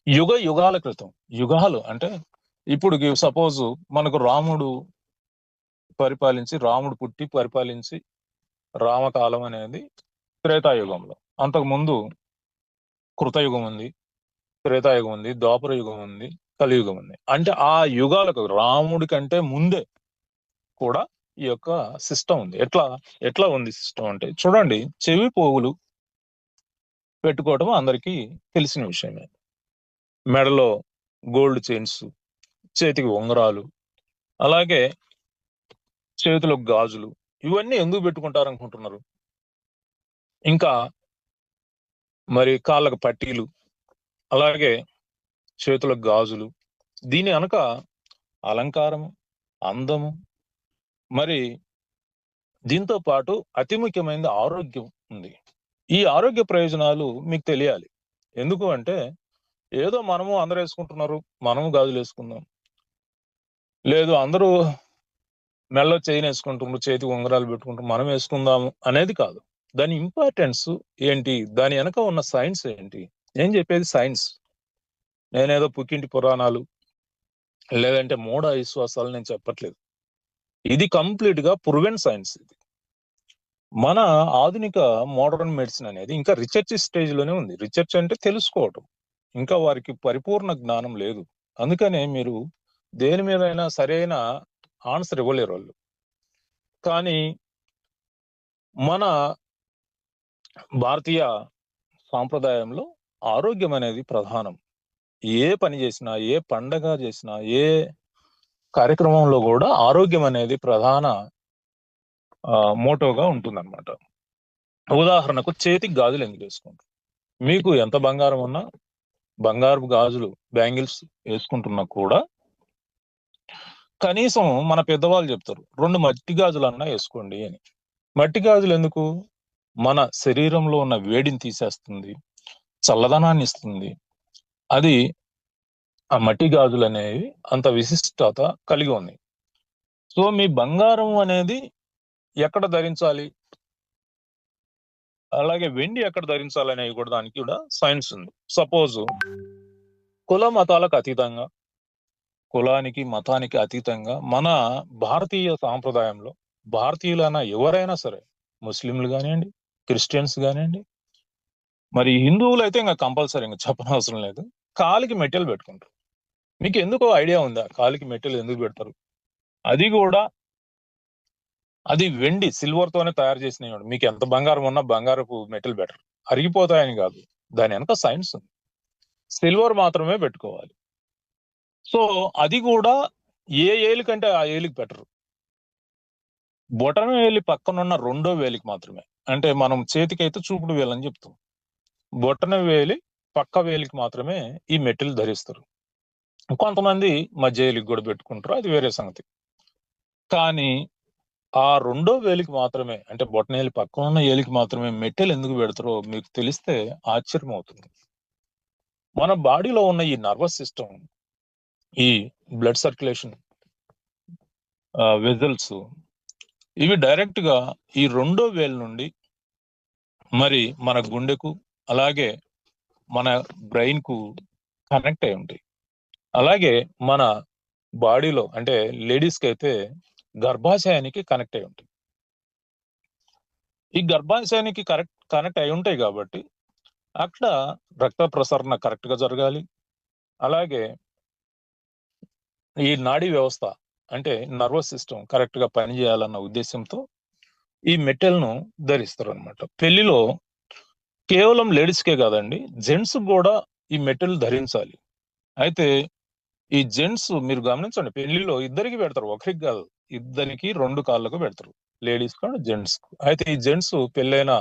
యుగాల క్రితం, యుగాలు అంటే ఇప్పుడు సపోజ్ మనకు రాముడు పుట్టి పరిపాలించి రామకాలం అనేది త్రేతాయుగంలో. అంతకు ముందు కృతయుగం ఉంది, త్రేతాయుగం ఉంది, ద్వాపర యుగం ఉంది, కలియుగం ఉంది. అంటే ఆ యుగాలకు రాముడి కంటే ముందే కూడా ఈ యొక్క సిస్టమ్ ఉంది. ఎట్లా ఉంది సిస్టమ్ అంటే చూడండి, చెవి పోగులు పెట్టుకోవటం అందరికీ తెలిసిన విషయమే. మెడలో గోల్డ్ చైన్స్, చేతికి ఉంగరాలు, అలాగే చేతులకు గాజులు, ఇవన్నీ ఎందుకు పెట్టుకుంటారు అనుకుంటున్నారు? ఇంకా మరి కాళ్ళకు పట్టీలు, అలాగే చేతులకు గాజులు, దీని వెనక అలంకారము, అందము, మరి దీంతో పాటు అతి ముఖ్యమైనది ఆరోగ్యం ఉంది. ఈ ఆరోగ్య ప్రయోజనాలు మీకు తెలియాలి. ఎందుకు అంటే ఏదో అందరూ వేసుకుంటున్నారు, మనము గాజులు వేసుకుందాం, లేదు అందరూ మెడలో చైన్ వేసుకుంటున్నారు, చేతికి ఉంగరాలు పెట్టుకుంటారు, మనం వేసుకుందాము అనేది కాదు. దాని ఇంపార్టెన్స్ ఏంటి, దాని వెనక ఉన్న సైన్స్ ఏంటి? నేను చెప్పేది సైన్స్, నేనేదో పుక్కింటి పురాణాలు లేదంటే మూఢ విశ్వాసాలు నేను చెప్పట్లేదు. ఇది కంప్లీట్ గా ప్రూవెన్ సైన్స్. ఇది మన ఆధునిక మోడర్న్ మెడిసిన్ అనేది ఇంకా రీసెర్చ్ స్టేజ్ లోనే ఉంది. రీసెర్చ్ అంటే తెలుసుకోవటం, ఇంకా వారికి పరిపూర్ణ జ్ఞానం లేదు. అందుకనే మీరు దేని మీదైనా సరైన ఆన్సర్ ఇవ్వలేరు వాళ్ళు. కానీ మన భారతీయ సాంప్రదాయంలో ఆరోగ్యం అనేది ప్రధానం. ఏ పని చేసినా, ఏ పండగ చేసినా, ఏ కార్యక్రమంలో కూడా ఆరోగ్యం అనేది ప్రధాన మోటోగా ఉంటుందన్నమాట. ఉదాహరణకు చేతికి గాజులు ఎందుకు వేసుకుంటారు? మీకు ఎంత బంగారం ఉన్నా, బంగారపు గాజులు, బ్యాంగిల్స్ వేసుకుంటున్నా కూడా కనీసం మన పెద్దవాళ్ళు చెప్తారు 2 మట్టి గాజులన్నా వేసుకోండి అని. మట్టి గాజులు ఎందుకు? మన శరీరంలో ఉన్న వేడిని తీసేస్తుంది, చల్లదనాన్ని ఇస్తుంది. అది ఆ మట్టి గాజులు అనేవి అంత విశిష్టత కలిగి ఉన్నాయి. సో మీ బంగారం అనేది ఎక్కడ ధరించాలి, అలాగే వెండి ఎక్కడ ధరించాలి అనేవి కూడా దానికి కూడా సైన్స్ ఉంది. సపోజ్ కుల మతాలకు అతీతంగా, కులానికి మతానికి అతీతంగా మన భారతీయ సాంప్రదాయంలో భారతీయులైనా ఎవరైనా సరే, ముస్లింలు కానివ్వండి, క్రిస్టియన్స్ కానివ్వండి, మరి హిందువులు అయితే ఇంకా కంపల్సరీ ఇంకా చెప్పనవసరం లేదు, కాలికి మెట్టెలు పెట్టుకుంటారు. మీకు ఎందుకో ఐడియా ఉందా కాలికి మెట్టెలు ఎందుకు పెడతారు? అది కూడా అది వెండి, సిల్వర్ తోనే తయారు చేసిన. మీకు ఎంత బంగారం ఉన్నా బంగారపు మెటల్ బెటర్, అరిగిపోతాయని కాదు, దాని వెనక సైన్స్ ఉంది. సిల్వర్ మాత్రమే పెట్టుకోవాలి. సో అది కూడా ఏ ఏలి కంటే ఆ ఏలికి బెటర్. బొటన వేలి పక్కనున్న 2వ వేలికి మాత్రమే, అంటే మనం చేతికి అయితే చూపుడు వేలని చెప్తాం, బొటన వేలి పక్క వేలికి మాత్రమే ఈ మెటల్ ధరిస్తారు. కొంతమంది మధ్య ఏలికి కూడా పెట్టుకుంటారు, అది వేరే సంగతి. కానీ ఆ 2వ వేలికి మాత్రమే, అంటే బొటనేలి పక్కన ఉన్న ఏలికి మాత్రమే మెట్టెలు ఎందుకు పెడతారో మీకు తెలిస్తే ఆశ్చర్యం అవుతుంది. మన బాడీలో ఉన్న ఈ నర్వస్ సిస్టమ్, ఈ బ్లడ్ సర్క్యులేషన్, వెజల్స్, ఇవి డైరెక్ట్ గా ఈ 2వ వేలు నుండి మరి మన గుండెకు, అలాగే మన బ్రెయిన్ కు కనెక్ట్ అయి ఉంటాయి. అలాగే మన బాడీలో అంటే లేడీస్ కి అయితే గర్భాశయానికి కనెక్ట్ అయి ఉంటాయి. ఈ గర్భాశయానికి కనెక్ట్ అయి ఉంటాయి కాబట్టి అక్కడ రక్త ప్రసరణ కరెక్ట్ గా జరగాలి. అలాగే ఈ నాడీ వ్యవస్థ అంటే నర్వస్ సిస్టమ్ కరెక్ట్ గా పనిచేయాలన్న ఉద్దేశంతో ఈ మెట్టెలను ధరిస్తారు అనమాట. పెళ్లిలో కేవలం లేడీస్కే కాదండి, జెంట్స్ కూడా ఈ మెట్టెలు ధరించాలి. అయితే ఈ జెంట్స్ మీరు గమనించండి, పెళ్లిలో ఇద్దరికి పెడతారు, ఒకరికి కాదు, ఇద్దరికి 2 కాళ్ళకు పెడతారు, లేడీస్ కు జెంట్స్ కు. అయితే ఈ జెంట్స్ పెళ్ళైన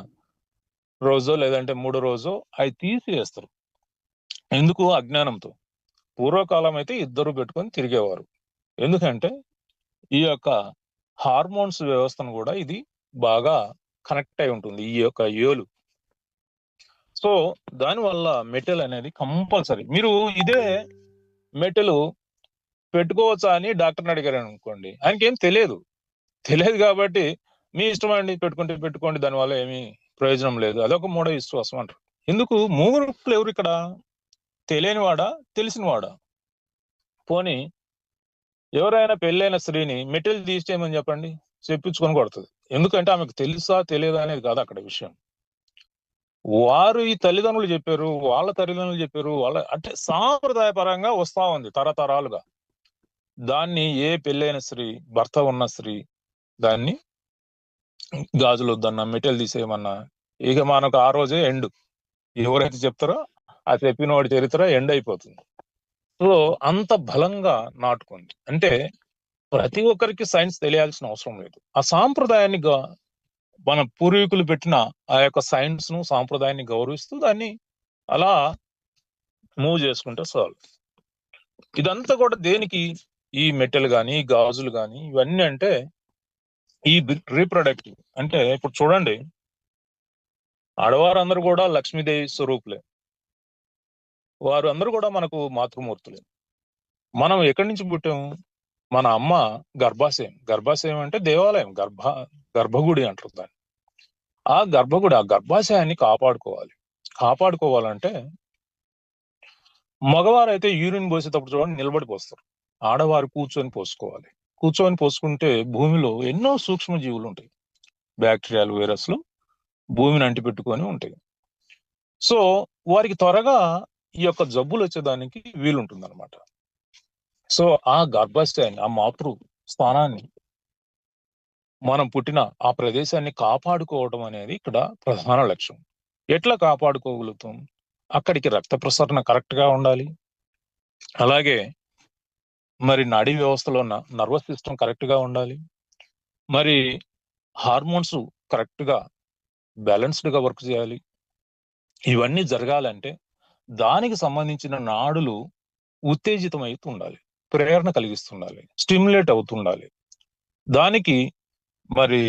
రోజో లేదంటే 3 రోజో అవి తీసివేస్తారు. ఎందుకు? అజ్ఞానంతో. పూర్వకాలం అయితే ఇద్దరు పెట్టుకొని తిరిగేవారు. ఎందుకంటే ఈ యొక్క హార్మోన్స్ వ్యవస్థను కూడా ఇది బాగా కనెక్ట్ అయి ఉంటుంది, ఈ యొక్క ఏలు. సో దానివల్ల మెటల్ అనేది కంపల్సరీ. మీరు ఇదే మెటల్ పెట్టుకోవచ్చా అని డాక్టర్ని అడిగారు అనుకోండి, ఆయనకేం తెలియదు కాబట్టి మీ ఇష్టం అండి, పెట్టుకోండి, దానివల్ల ఏమీ ప్రయోజనం లేదు, అదొక మూఢ విశ్వాసం అంటారు. ఎందుకు? మూర్ఖులు ఎవరు ఇక్కడ? తెలియనివాడా, తెలిసినవాడా? పోనీ ఎవరైనా పెళ్ళైన స్త్రీని మెట్టెలు తీసేయమని చెప్పండి, చెప్పించుకొని కొడుతుంది. ఎందుకంటే ఆమెకు తెలుసా తెలియదా అనేది కాదు అక్కడ విషయం. వారు ఈ తల్లిదండ్రులు చెప్పారు, వాళ్ళ తల్లిదండ్రులు చెప్పారు, వాళ్ళ అంటే సాంప్రదాయపరంగా వస్తా ఉంది తరతరాలుగా. దాన్ని ఏ పెళ్ళైన స్త్రీ, భర్త ఉన్న స్త్రీ దాన్ని గాజులు వద్దన్నా, మెట్టెలు తీసేయమన్నా, ఇక మనకు ఆ రోజే ఎండ్. ఎవరైతే చెప్తారో ఆ చెప్పిన వాడి చరిత్ర ఎండ్ అయిపోతుంది. సో అంత బలంగా నాటుకుంది. అంటే ప్రతి ఒక్కరికి సైన్స్ తెలియాల్సిన అవసరం లేదు. ఆ సాంప్రదాయాన్ని మన పూర్వీకులు పెట్టిన ఆ యొక్క సైన్స్ ను, సాంప్రదాయాన్ని గౌరవిస్తూ దాన్ని అలా మూవ్ చేసుకుంటే చాలు. ఇదంతా కూడా దేనికి? ఈ మెటల్ గాని, గాజులు గాని, ఇవన్నీ అంటే ఈ రీప్రొడక్టివ్. అంటే ఇప్పుడు చూడండి, ఆడవారందరూ కూడా లక్ష్మీదేవి స్వరూపులే, వారు అందరూ కూడా మనకు మాతృమూర్తులే. మనం ఎక్కడి నుంచి పుట్టాము? మన అమ్మ గర్భాశయం అంటే దేవాలయం, గర్భగుడి అంటారు దాన్ని. ఆ గర్భగుడి, ఆ గర్భాశయాన్ని కాపాడుకోవాలంటే మగవారైతే యూరిన్ పోసేటప్పుడు చూడండి నిలబడి పోస్తారు, ఆడవారు కూర్చొని పోసుకోవాలి. కూర్చొని పోసుకుంటే భూమిలో ఎన్నో సూక్ష్మ జీవులు ఉంటాయి, బ్యాక్టీరియాలు, వైరస్లు భూమిని అంటిపెట్టుకొని ఉంటాయి. సో వారికి త్వరగా ఈ యొక్క జబ్బులు వచ్చేదానికి వీలుంటుంది అనమాట. సో ఆ గర్భాశయాన్ని, ఆ మాతృ స్థానాన్ని, మనం పుట్టిన ఆ ప్రదేశాన్ని కాపాడుకోవడం అనేది ఇక్కడ ప్రధాన లక్ష్యం. ఎట్లా కాపాడుకోగలుగుతాం? అక్కడికి రక్త ప్రసరణ కరెక్ట్ గా ఉండాలి. అలాగే మరి నాడీ వ్యవస్థలో ఉన్న నర్వస్ సిస్టమ్ కరెక్ట్ గా ఉండాలి. మరి హార్మోన్స్ కరెక్ట్ గా బ్యాలెన్స్డ్ గా వర్క్ చేయాలి. ఇవన్నీ జరగాలంటే దానికి సంబంధించిన నాడులు ఉత్తేజితమైతూ ఉండాలి, ప్రేరణ కలిగిస్తుండాలి, స్టిమ్యులేట్ అవుతుండాలి. దానికి మరి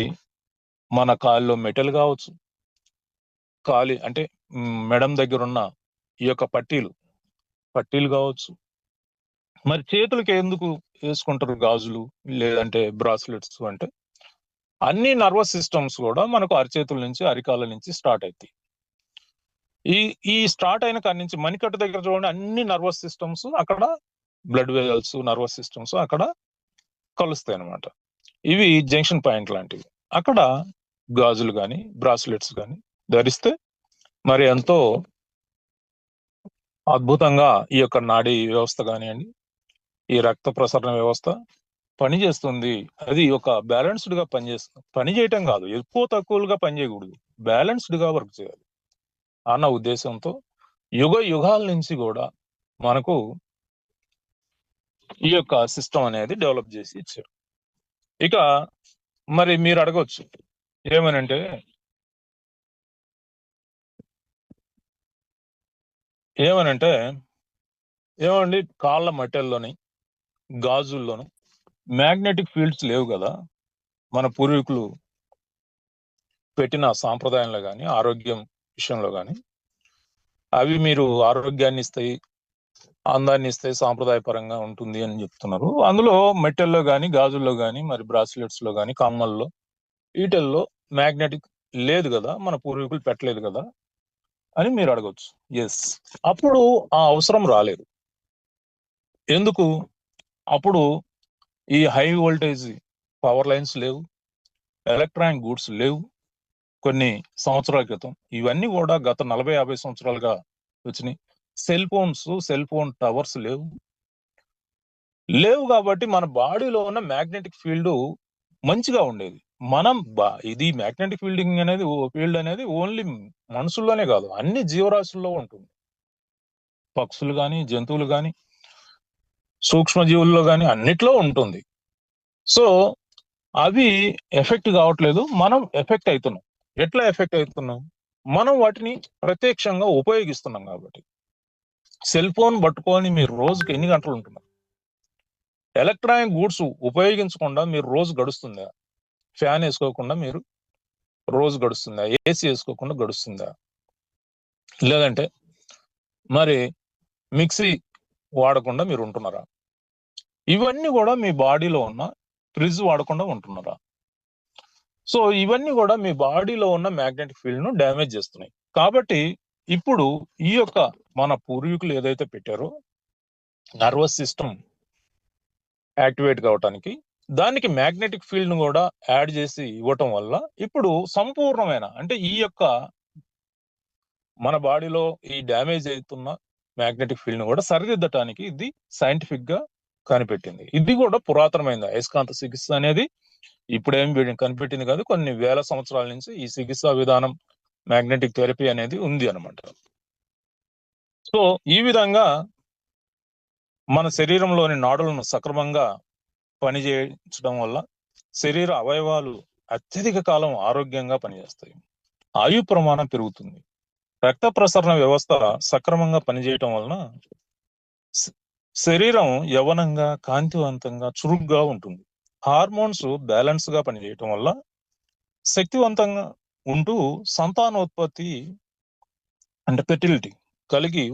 మన కాల్లో మెటల్ కావచ్చు, కాలి అంటే మెడం దగ్గర ఉన్న ఈ యొక్క పట్టీలు కావచ్చు, మరి చేతులకి ఎందుకు వేసుకుంటారు గాజులు లేదంటే బ్రాస్లెట్స్ అంటే అన్ని నర్వస్ సిస్టమ్స్ కూడా మనకు అరిచేతుల నుంచి అరికాల నుంచి స్టార్ట్ అవుతాయి. ఈ స్టార్ట్ అయిన కాడి నుంచి మణికట్టు దగ్గర చూడండి, అన్ని నర్వస్ సిస్టమ్స్ అక్కడ, బ్లడ్ వెజల్స్, నర్వస్ సిస్టమ్స్ అక్కడ కలుస్తాయి అన్నమాట. ఇవి జంక్షన్ పాయింట్ లాంటివి. అక్కడ గాజులు కానీ బ్రాస్లెట్స్ కానీ ధరిస్తే మరి ఎంతో అద్భుతంగా ఈ యొక్క నాడీ వ్యవస్థ కానివ్వండి, ఈ రక్త ప్రసరణ వ్యవస్థ పనిచేస్తుంది. అది ఒక బ్యాలెన్స్డ్ గా పనిచేస్తుంది. పని చేయటం కాదు, ఎక్కువ తక్కువగా పని చేయకూడదు, బ్యాలెన్స్డ్ గా వర్క్ చేయాలి అన్న ఉద్దేశంతో యుగాల నుంచి కూడా మనకు ఈ యొక్క సిస్టమ్ అనేది డెవలప్ చేసి ఇచ్చారు. ఇక మరి మీరు అడగవచ్చు ఏమనంటే, ఏమండి కాళ్ళ మట్టెల్లోని గాజుల్లోను మ్యాగ్నెటిక్ ఫీల్డ్స్ లేవు కదా, మన పూర్వీకులు పెట్టిన సాంప్రదాయంలో కానీ ఆరోగ్యం విషయంలో కానీ అవి మీరు ఆరోగ్యాన్ని ఇస్తాయి, అందాన్ని ఇస్తాయి, సాంప్రదాయపరంగా ఉంటుంది అని చెప్తున్నారు. అందులో మెట్టెల్లో కానీ గాజుల్లో కానీ మరి బ్రాస్లెట్స్ లో కానీ కమ్మల్లో వీటిల్లో మ్యాగ్నెటిక్ లేదు కదా, మన పూర్వీకులు పెట్టలేదు కదా అని మీరు అడగవచ్చు. ఎస్, అప్పుడు ఆ అవసరం రాలేదు. ఎందుకు? అప్పుడు ఈ హై వోల్టేజ్ పవర్ లైన్స్ లేవు, ఎలక్ట్రానిక్ గూడ్స్ లేవు. కొన్ని సంవత్సరాల క్రితం ఇవన్నీ కూడా గత 40-50 సంవత్సరాలుగా వచ్చినాయి. సెల్ ఫోన్ టవర్స్ లేవు కాబట్టి మన బాడీలో ఉన్న మ్యాగ్నెటిక్ ఫీల్డ్ మంచిగా ఉండేది. మనం ఇది మ్యాగ్నెటిక్ ఫీల్డ్ అనేది ఓన్లీ మనుషుల్లోనే కాదు, అన్ని జీవరాశుల్లో ఉంటుంది. పక్షులు కానీ, జంతువులు కానీ, సూక్ష్మజీవుల్లో కానీ అన్నిట్లో ఉంటుంది. సో అవి ఎఫెక్ట్ కావట్లేదు, మనం ఎఫెక్ట్ అవుతున్నాం. ఎట్లా ఎఫెక్ట్ అవుతున్నాం? మనం వాటిని ప్రత్యక్షంగా ఉపయోగిస్తున్నాం కాబట్టి. సెల్ ఫోన్ పట్టుకొని మీరు రోజుకి ఎన్ని గంటలు ఉంటున్నారు? ఎలక్ట్రానిక్ గూడ్స్ ఉపయోగించకుండా మీరు రోజు గడుస్తుందా? ఫ్యాన్ వేసుకోకుండా మీరు రోజు గడుస్తుందా? ఏసీ వేసుకోకుండా గడుస్తుందా? లేదంటే మరి మిక్సీ వాడకుండా మీరు ఉంటున్నారా? ఇవన్నీ కూడా మీ బాడీలో ఉన్న ఫ్రిడ్జ్ వాడకుండా ఉంటున్నారా? సో ఇవన్నీ కూడా మీ బాడీలో ఉన్న మ్యాగ్నెటిక్ ఫీల్డ్ ను డ్యామేజ్ చేస్తున్నాయి. కాబట్టి ఇప్పుడు ఈ యొక్క మన పూర్వీకులు ఏదైతే పెట్టారో నర్వస్ సిస్టమ్ యాక్టివేట్ కావటానికి, దానికి మ్యాగ్నెటిక్ ఫీల్డ్ ను కూడా యాడ్ చేసి ఇవ్వటం వల్ల ఇప్పుడు సంపూర్ణమైన అంటే ఈ యొక్క మన బాడీలో ఈ డ్యామేజ్ అవుతున్న మ్యాగ్నెటిక్ ఫీల్డ్ ను కూడా సరిదిద్దటానికి ఇది సైంటిఫిక్ గా కనిపెట్టింది. ఇది కూడా పురాతనమైంది. అయస్కాంత చికిత్స అనేది ఇప్పుడేం కనిపెట్టింది కాదు, కొన్ని వేల సంవత్సరాల నుంచి ఈ చికిత్సా విధానం మ్యాగ్నెటిక్ థెరపీ అనేది ఉంది అనమాట. సో ఈ విధంగా మన శరీరంలోని నాడులను సక్రమంగా పనిచేయించడం వల్ల శరీర అవయవాలు అత్యధిక కాలం ఆరోగ్యంగా పనిచేస్తాయి, ఆయు ప్రమాణం పెరుగుతుంది, రక్త ప్రసరణ వ్యవస్థ సక్రమంగా పనిచేయటం వలన శరీరం యవనంగా, కాంతివంతంగా, చురుగ్గా ఉంటుంది. హార్మోన్స్ బ్యాలెన్స్ గా పనిచేయటం వల్ల శక్తివంతంగా ఉంటూ సంతానోత్పత్తి అంటే ఫెర్టిలిటీ కలిగి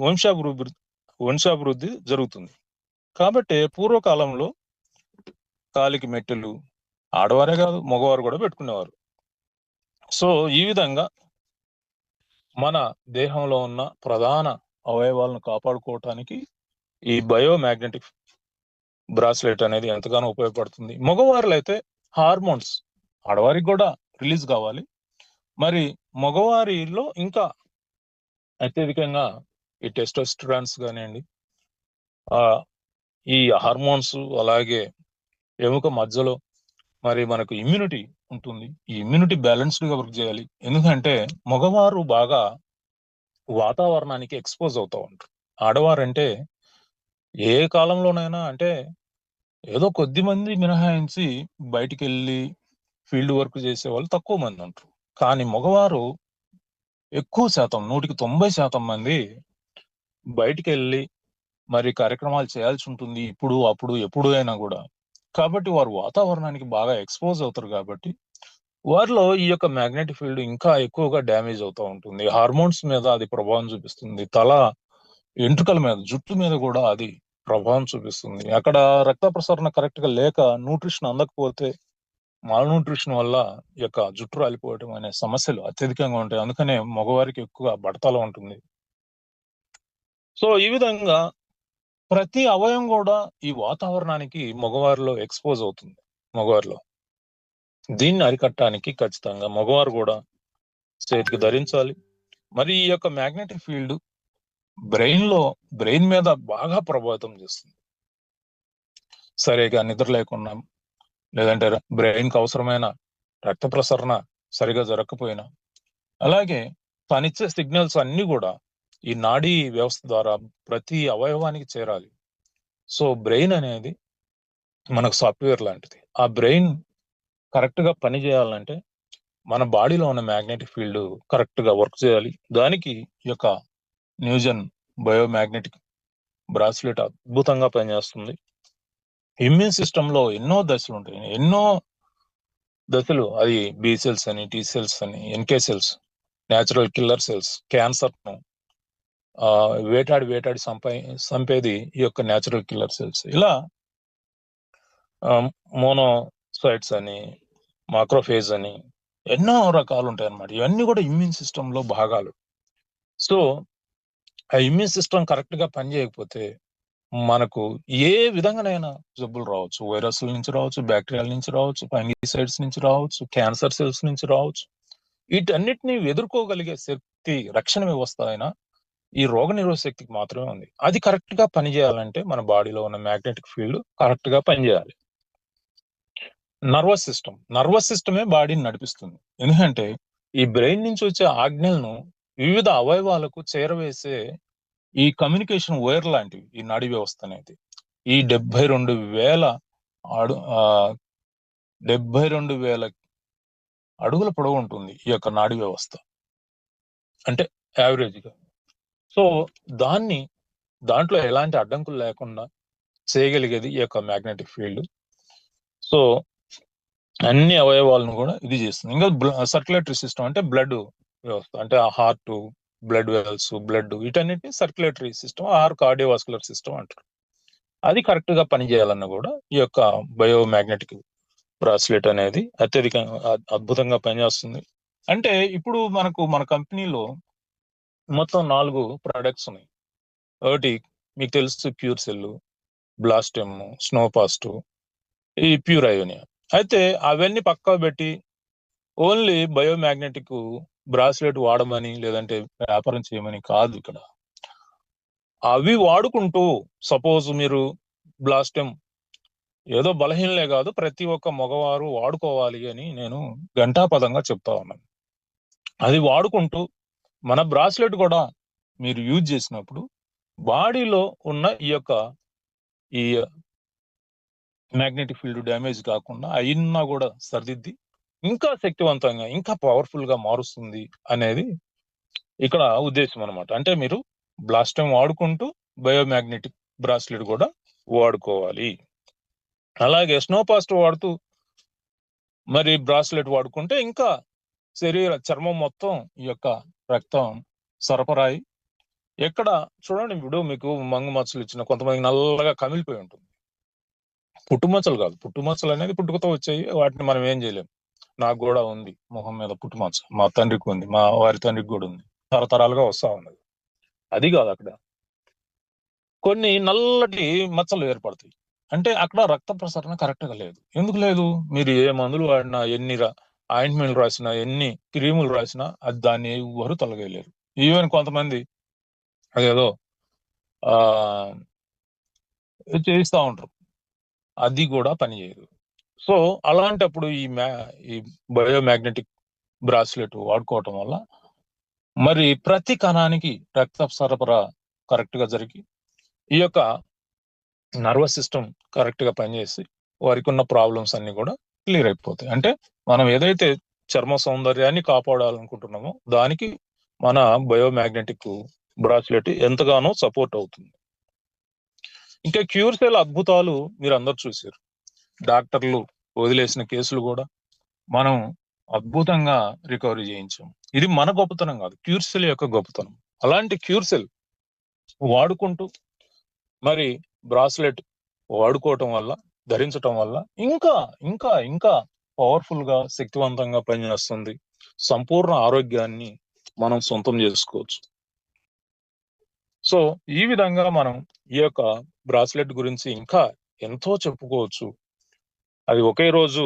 వంశాభివృద్ధి జరుగుతుంది. కాబట్టి పూర్వకాలంలో కాలికి మెట్టెలు ఆడవారే కాదు మగవారు కూడా పెట్టుకునేవారు. సో ఈ విధంగా మన దేహంలో ఉన్న ప్రధాన అవయవాలను కాపాడుకోవటానికి ఈ బయోమాగ్నెటిక్ బ్రాస్లెట్ అనేది ఎంతగానో ఉపయోగపడుతుంది. మగవారిలో అయితే హార్మోన్స్ ఆడవారికి కూడా రిలీజ్ కావాలి. మరి మగవారిలో ఇంకా అత్యధికంగా ఈ టెస్టోస్టెరాన్స్ కానివ్వండి, ఈ హార్మోన్స్, అలాగే ఎముక మధ్యలో మరి మనకు ఇమ్యూనిటీ ఉంటుంది. ఈ ఇమ్యూనిటీ బ్యాలెన్స్డ్ గా వర్క్ చేయాలి. ఎందుకంటే మగవారు బాగా వాతావరణానికి ఎక్స్పోజ్ అవుతూ ఉంటారు. ఆడవారంటే ఏ కాలంలోనైనా అంటే ఏదో కొద్ది మంది మినహాయించి బయటికి వెళ్ళి ఫీల్డ్ వర్క్ చేసే వాళ్ళు తక్కువ మంది ఉంటారు. కానీ మగవారు ఎక్కువ శాతం 90% మంది బయటికి వెళ్ళి మరి కార్యక్రమాలు చేయాల్సి ఉంటుంది, ఇప్పుడు అప్పుడు ఎప్పుడు అయినా కూడా. కాబట్టి వారు వాతావరణానికి బాగా ఎక్స్పోజ్ అవుతారు కాబట్టి వారిలో ఈ యొక్క మ్యాగ్నెటిక్ ఫీల్డ్ ఇంకా ఎక్కువగా డ్యామేజ్ అవుతూ ఉంటుంది. హార్మోన్స్ మీద అది ప్రభావం చూపిస్తుంది, తల ఎంట్రుకల మీద, జుట్టు మీద కూడా అది ప్రభావం చూపిస్తుంది. అక్కడ రక్త ప్రసరణ కరెక్ట్ గా లేక, న్యూట్రిషన్ అందకపోతే, మాల్ న్యూట్రిషన్ వల్ల ఈ యొక్క జుట్టు రాలిపోవడం అనే సమస్యలు అత్యధికంగా ఉంటాయి. అందుకనే మగవారికి ఎక్కువ బడతల ఉంటుంది. సో ఈ విధంగా ప్రతి అవయవం కూడా ఈ వాతావరణానికి మగవారిలో ఎక్స్పోజ్ అవుతుంది. మగవారిలో దీన్ని అరికట్టడానికి ఖచ్చితంగా మగవారు కూడా చేతికి ధరించాలి. మరి ఈ యొక్క మ్యాగ్నెటిక్ ఫీల్డ్ బ్రెయిన్ మీద బాగా ప్రభావితం చేస్తుంది. సరిగా నిద్ర లేకుండా, లేదంటే బ్రెయిన్ కి అవసరమైన రక్త ప్రసరణ సరిగా జరగకపోయినా, అలాగే తనిచ్చే సిగ్నల్స్ అన్ని కూడా ఈ నాడీ వ్యవస్థ ద్వారా ప్రతి అవయవానికి చేరాలి. సో బ్రెయిన్ అనేది మనకు సాఫ్ట్వేర్ లాంటిది. ఆ బ్రెయిన్ కరెక్ట్ గా పని చేయాలంటే మన బాడీలో ఉన్న మ్యాగ్నెటిక్ ఫీల్డ్ కరెక్ట్ గా వర్క్ చేయాలి. దానికి ఈ యొక్క న్యూజన్ బయోమాగ్నెటిక్ బ్రాస్లెట్ అద్భుతంగా పనిచేస్తుంది. ఇమ్యూన్ సిస్టమ్ లో ఎన్నో దశలు ఉంటాయి, ఎన్నో దశలు. అది బి సెల్స్ అని, టీ సెల్స్ అని, NK cells, natural killer cells, cancer ను వేటాడి చంపేది ఈ యొక్క న్యాచురల్ కిల్లర్ సెల్స్. ఇలా మోనోసైట్స్ అని, మాక్రోఫేజ్ అని ఎన్నో రకాలు ఉంటాయి అన్నమాట. ఇవన్నీ కూడా ఇమ్యూన్ సిస్టమ్ లో భాగాలు. సో ఆ ఇమ్యూన్ సిస్టమ్ కరెక్ట్ గా పనిచేయకపోతే మనకు ఏ విధంగానైనా జబ్బులు రావచ్చు. వైరస్ల నుంచి రావచ్చు, బ్యాక్టీరియాల నుంచి రావచ్చు, ఫంగిసైడ్స్ నుంచి రావచ్చు, క్యాన్సర్ సెల్స్ నుంచి రావచ్చు. వీటన్నిటిని ఎదుర్కోగలిగే శక్తి రక్షణ వ్యవస్థ అయినా ఈ రోగ నిరోధక శక్తికి మాత్రమే ఉంది. అది కరెక్ట్ గా పనిచేయాలంటే మన బాడీలో ఉన్న మ్యాగ్నెటిక్ ఫీల్డ్ కరెక్ట్ గా పనిచేయాలి. నర్వస్ సిస్టమే బాడీని నడిపిస్తుంది. ఎందుకంటే ఈ బ్రెయిన్ నుంచి వచ్చే ఆజ్ఞలను వివిధ అవయవాలకు చేరవేసే ఈ కమ్యూనికేషన్ వైర్ లాంటివి ఈ నాడీ వ్యవస్థ అనేది. ఈ 72,000 అడుగుల పొడవు ఉంటుంది ఈ యొక్క నాడీ వ్యవస్థ, అంటే యావరేజ్ గా. సో దాంట్లో ఎలాంటి అడ్డంకులు లేకుండా చేయగలిగేది ఈ యొక్క మ్యాగ్నెటిక్ ఫీల్డ్. సో అన్ని అవయవాలను కూడా ఇది చేస్తుంది. ఇంకా సర్క్యులేటరీ సిస్టమ్ అంటే బ్లడ్ వ్యవస్థ, అంటే ఆ హార్ట్, బ్లడ్ వెల్స్, బ్లడ్, వీటన్నిటిని circulatory system or cardiovascular system అంటారు. అది కరెక్ట్ గా పనిచేయాలన్నా కూడా ఈ యొక్క బయోమాగ్నెటిక్ బ్రాస్లెట్ అనేది అత్యధికంగా అద్భుతంగా పనిచేస్తుంది. అంటే ఇప్పుడు మన కంపెనీలో మొత్తం 4 ప్రొడక్ట్స్ ఉన్నాయి. ఒకటి మీకు తెలుసు, ప్యూర్ సెల్, బ్లాస్టెమ్, స్నోపాస్ట్, ఈ ప్యూర్ అయోనియా. అయితే అవన్నీ పక్కా పెట్టి ఓన్లీ బయోమాగ్నెటిక్ బ్రాస్లెట్ వాడమని లేదంటే వ్యాపారం చేయమని కాదు ఇక్కడ. అవి వాడుకుంటూ సపోజ్ మీరు బ్లాస్టెమ్ ఏదో బలహీనలే కాదు, ప్రతి ఒక్క మగవారు వాడుకోవాలి అని నేను ఘంటాపదంగా చెప్తా ఉన్నాను. అది వాడుకుంటూ మన బ్రాస్లెట్ కూడా మీరు యూజ్ చేసినప్పుడు బాడీలో ఉన్న ఈ మ్యాగ్నెటిక్ ఫీల్డ్ డ్యామేజ్ కాకుండా అయినా కూడా సరిదిద్ది ఇంకా శక్తివంతంగా, ఇంకా పవర్ఫుల్ గా మారుస్తుంది అనేది ఇక్కడ ఉద్దేశం అనమాట. అంటే మీరు బ్లాస్టెమ్ వాడుకుంటూ బయోమాగ్నెటిక్ బ్రాస్లెట్ కూడా వాడుకోవాలి. అలాగే స్నోపాస్ట్ వాడుతూ మరి బ్రాస్లెట్ వాడుకుంటే ఇంకా చర్మం మొత్తం ఈ యొక్క రక్తం సరఫరాయి, ఎక్కడ చూడండి ఇప్పుడు మీకు మంగు మచ్చలు ఇచ్చిన కొంతమంది నల్లగా కమిలిపోయి ఉంటుంది. పుట్టుమచ్చలు కాదు, పుట్టుమచ్చలు అనేది పుట్టుకతో వచ్చాయి, వాటిని మనం ఏం చేయలేం. నాకు కూడా ఉంది మొహం మీద పుట్టుమచ్చ, మా తండ్రికి ఉంది, మా వారి తండ్రికి కూడా ఉంది, తరతరాలుగా వస్తా ఉన్నది. అది కాదు, అక్కడ కొన్ని నల్లటి మచ్చలు ఏర్పడతాయి. అంటే అక్కడ రక్త ప్రసరణ కరెక్ట్ గా లేదు. ఎందుకు లేదు? మీరు ఏ మందులు వాడినా, ఎన్ని ఆయింట్మెంట్లు రాసినా, ఎన్ని క్రీములు రాసినా అది దాన్ని ఎవరు తొలగలేరు. ఈవెన్ కొంతమంది అదేదో ఆ చేయిస్తా ఉంటారు, అది కూడా పనిచేయదు. సో అలాంటప్పుడు ఈ బయోమాగ్నెటిక్ బ్రాస్లెట్ వాడుకోవటం వల్ల మరి ప్రతి కణానికి రక్త సరఫరా కరెక్ట్ గా జరిగి ఈ యొక్క నర్వస్ సిస్టమ్ కరెక్ట్ గా పనిచేసి వారికి ఉన్న ప్రాబ్లమ్స్ అన్ని కూడా క్లియర్ అయిపోతాయి. అంటే మనం ఏదైతే చర్మ సౌందర్యాన్ని కాపాడాలనుకుంటున్నామో దానికి మన బయోమాగ్నెటిక్ బ్రాస్లెట్ ఎంతగానో సపోర్ట్ అవుతుంది. ఇంకా క్యూర్సెల్ అద్భుతాలు మీరు అందరు చూసారు. డాక్టర్లు వదిలేసిన కేసులు కూడా మనం అద్భుతంగా రికవరీ చేయించాం. ఇది మన గొప్పతనం కాదు, క్యూర్సెల్ యొక్క గొప్పతనం. అలాంటి క్యూర్సెల్ వాడుకుంటూ మరి బ్రాస్లెట్ వాడుకోవటం వల్ల, ధరించటం వల్ల ఇంకా ఇంకా ఇంకా పవర్ఫుల్ గా, శక్తివంతంగా పనిచేస్తుంది. సంపూర్ణ ఆరోగ్యాన్ని మనం సొంతం చేసుకోవచ్చు. సో ఈ విధంగా మనం ఈ యొక్క బ్రాస్లెట్ గురించి ఇంకా ఎంతో చెప్పుకోవచ్చు. అది ఒకే రోజు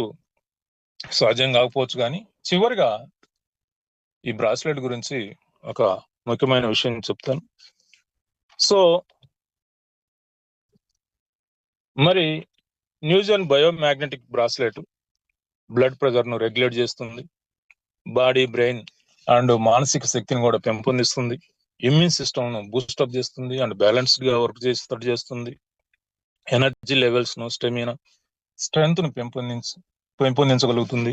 సాధ్యం కాకపోవచ్చు, కానీ చివరిగా ఈ బ్రాస్లెట్ గురించి ఒక ముఖ్యమైన విషయం చెప్తాను. సో మరి న్యూజన్ బయోమాగ్నెటిక్ బ్రాస్లెట్ బ్లడ్ ప్రెషర్ ను రెగ్యులేట్ చేస్తుంది, బాడీ, బ్రెయిన్ అండ్ మానసిక శక్తిని కూడా పెంపొందిస్తుంది, ఇమ్యూన్ సిస్టమ్ ను బూస్టప్ చేస్తుంది అండ్ బ్యాలెన్స్డ్ గా వర్క్ చేస్తుంది, ఎనర్జీ లెవెల్స్ ను, స్టెమినా, స్ట్రెంగ్త్ ను పెంపొందించగలుగుతుంది.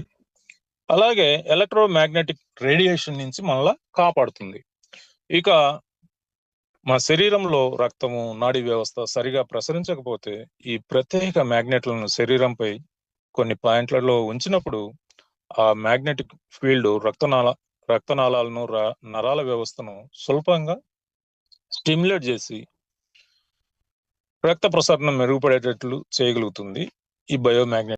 అలాగే ఎలక్ట్రోమాగ్నెటిక్ రేడియేషన్ నుంచి మనల్ని కాపాడుతుంది. ఇక మా శరీరంలో రక్తము, నాడీ వ్యవస్థ సరిగా ప్రసరించకపోతే ఈ ప్రత్యేక మ్యాగ్నెట్లను శరీరంపై కొన్ని పాయింట్లలో ఉంచినప్పుడు ఆ మ్యాగ్నెటిక్ ఫీల్డ్ రక్తనాళాలను, నరాల వ్యవస్థను స్వల్పంగా స్టిమ్యులేట్ చేసి రక్త ప్రసరణ మెరుగుపడేటట్లు చేయగలుగుతుంది ఈ బయోమాగ్నెట్.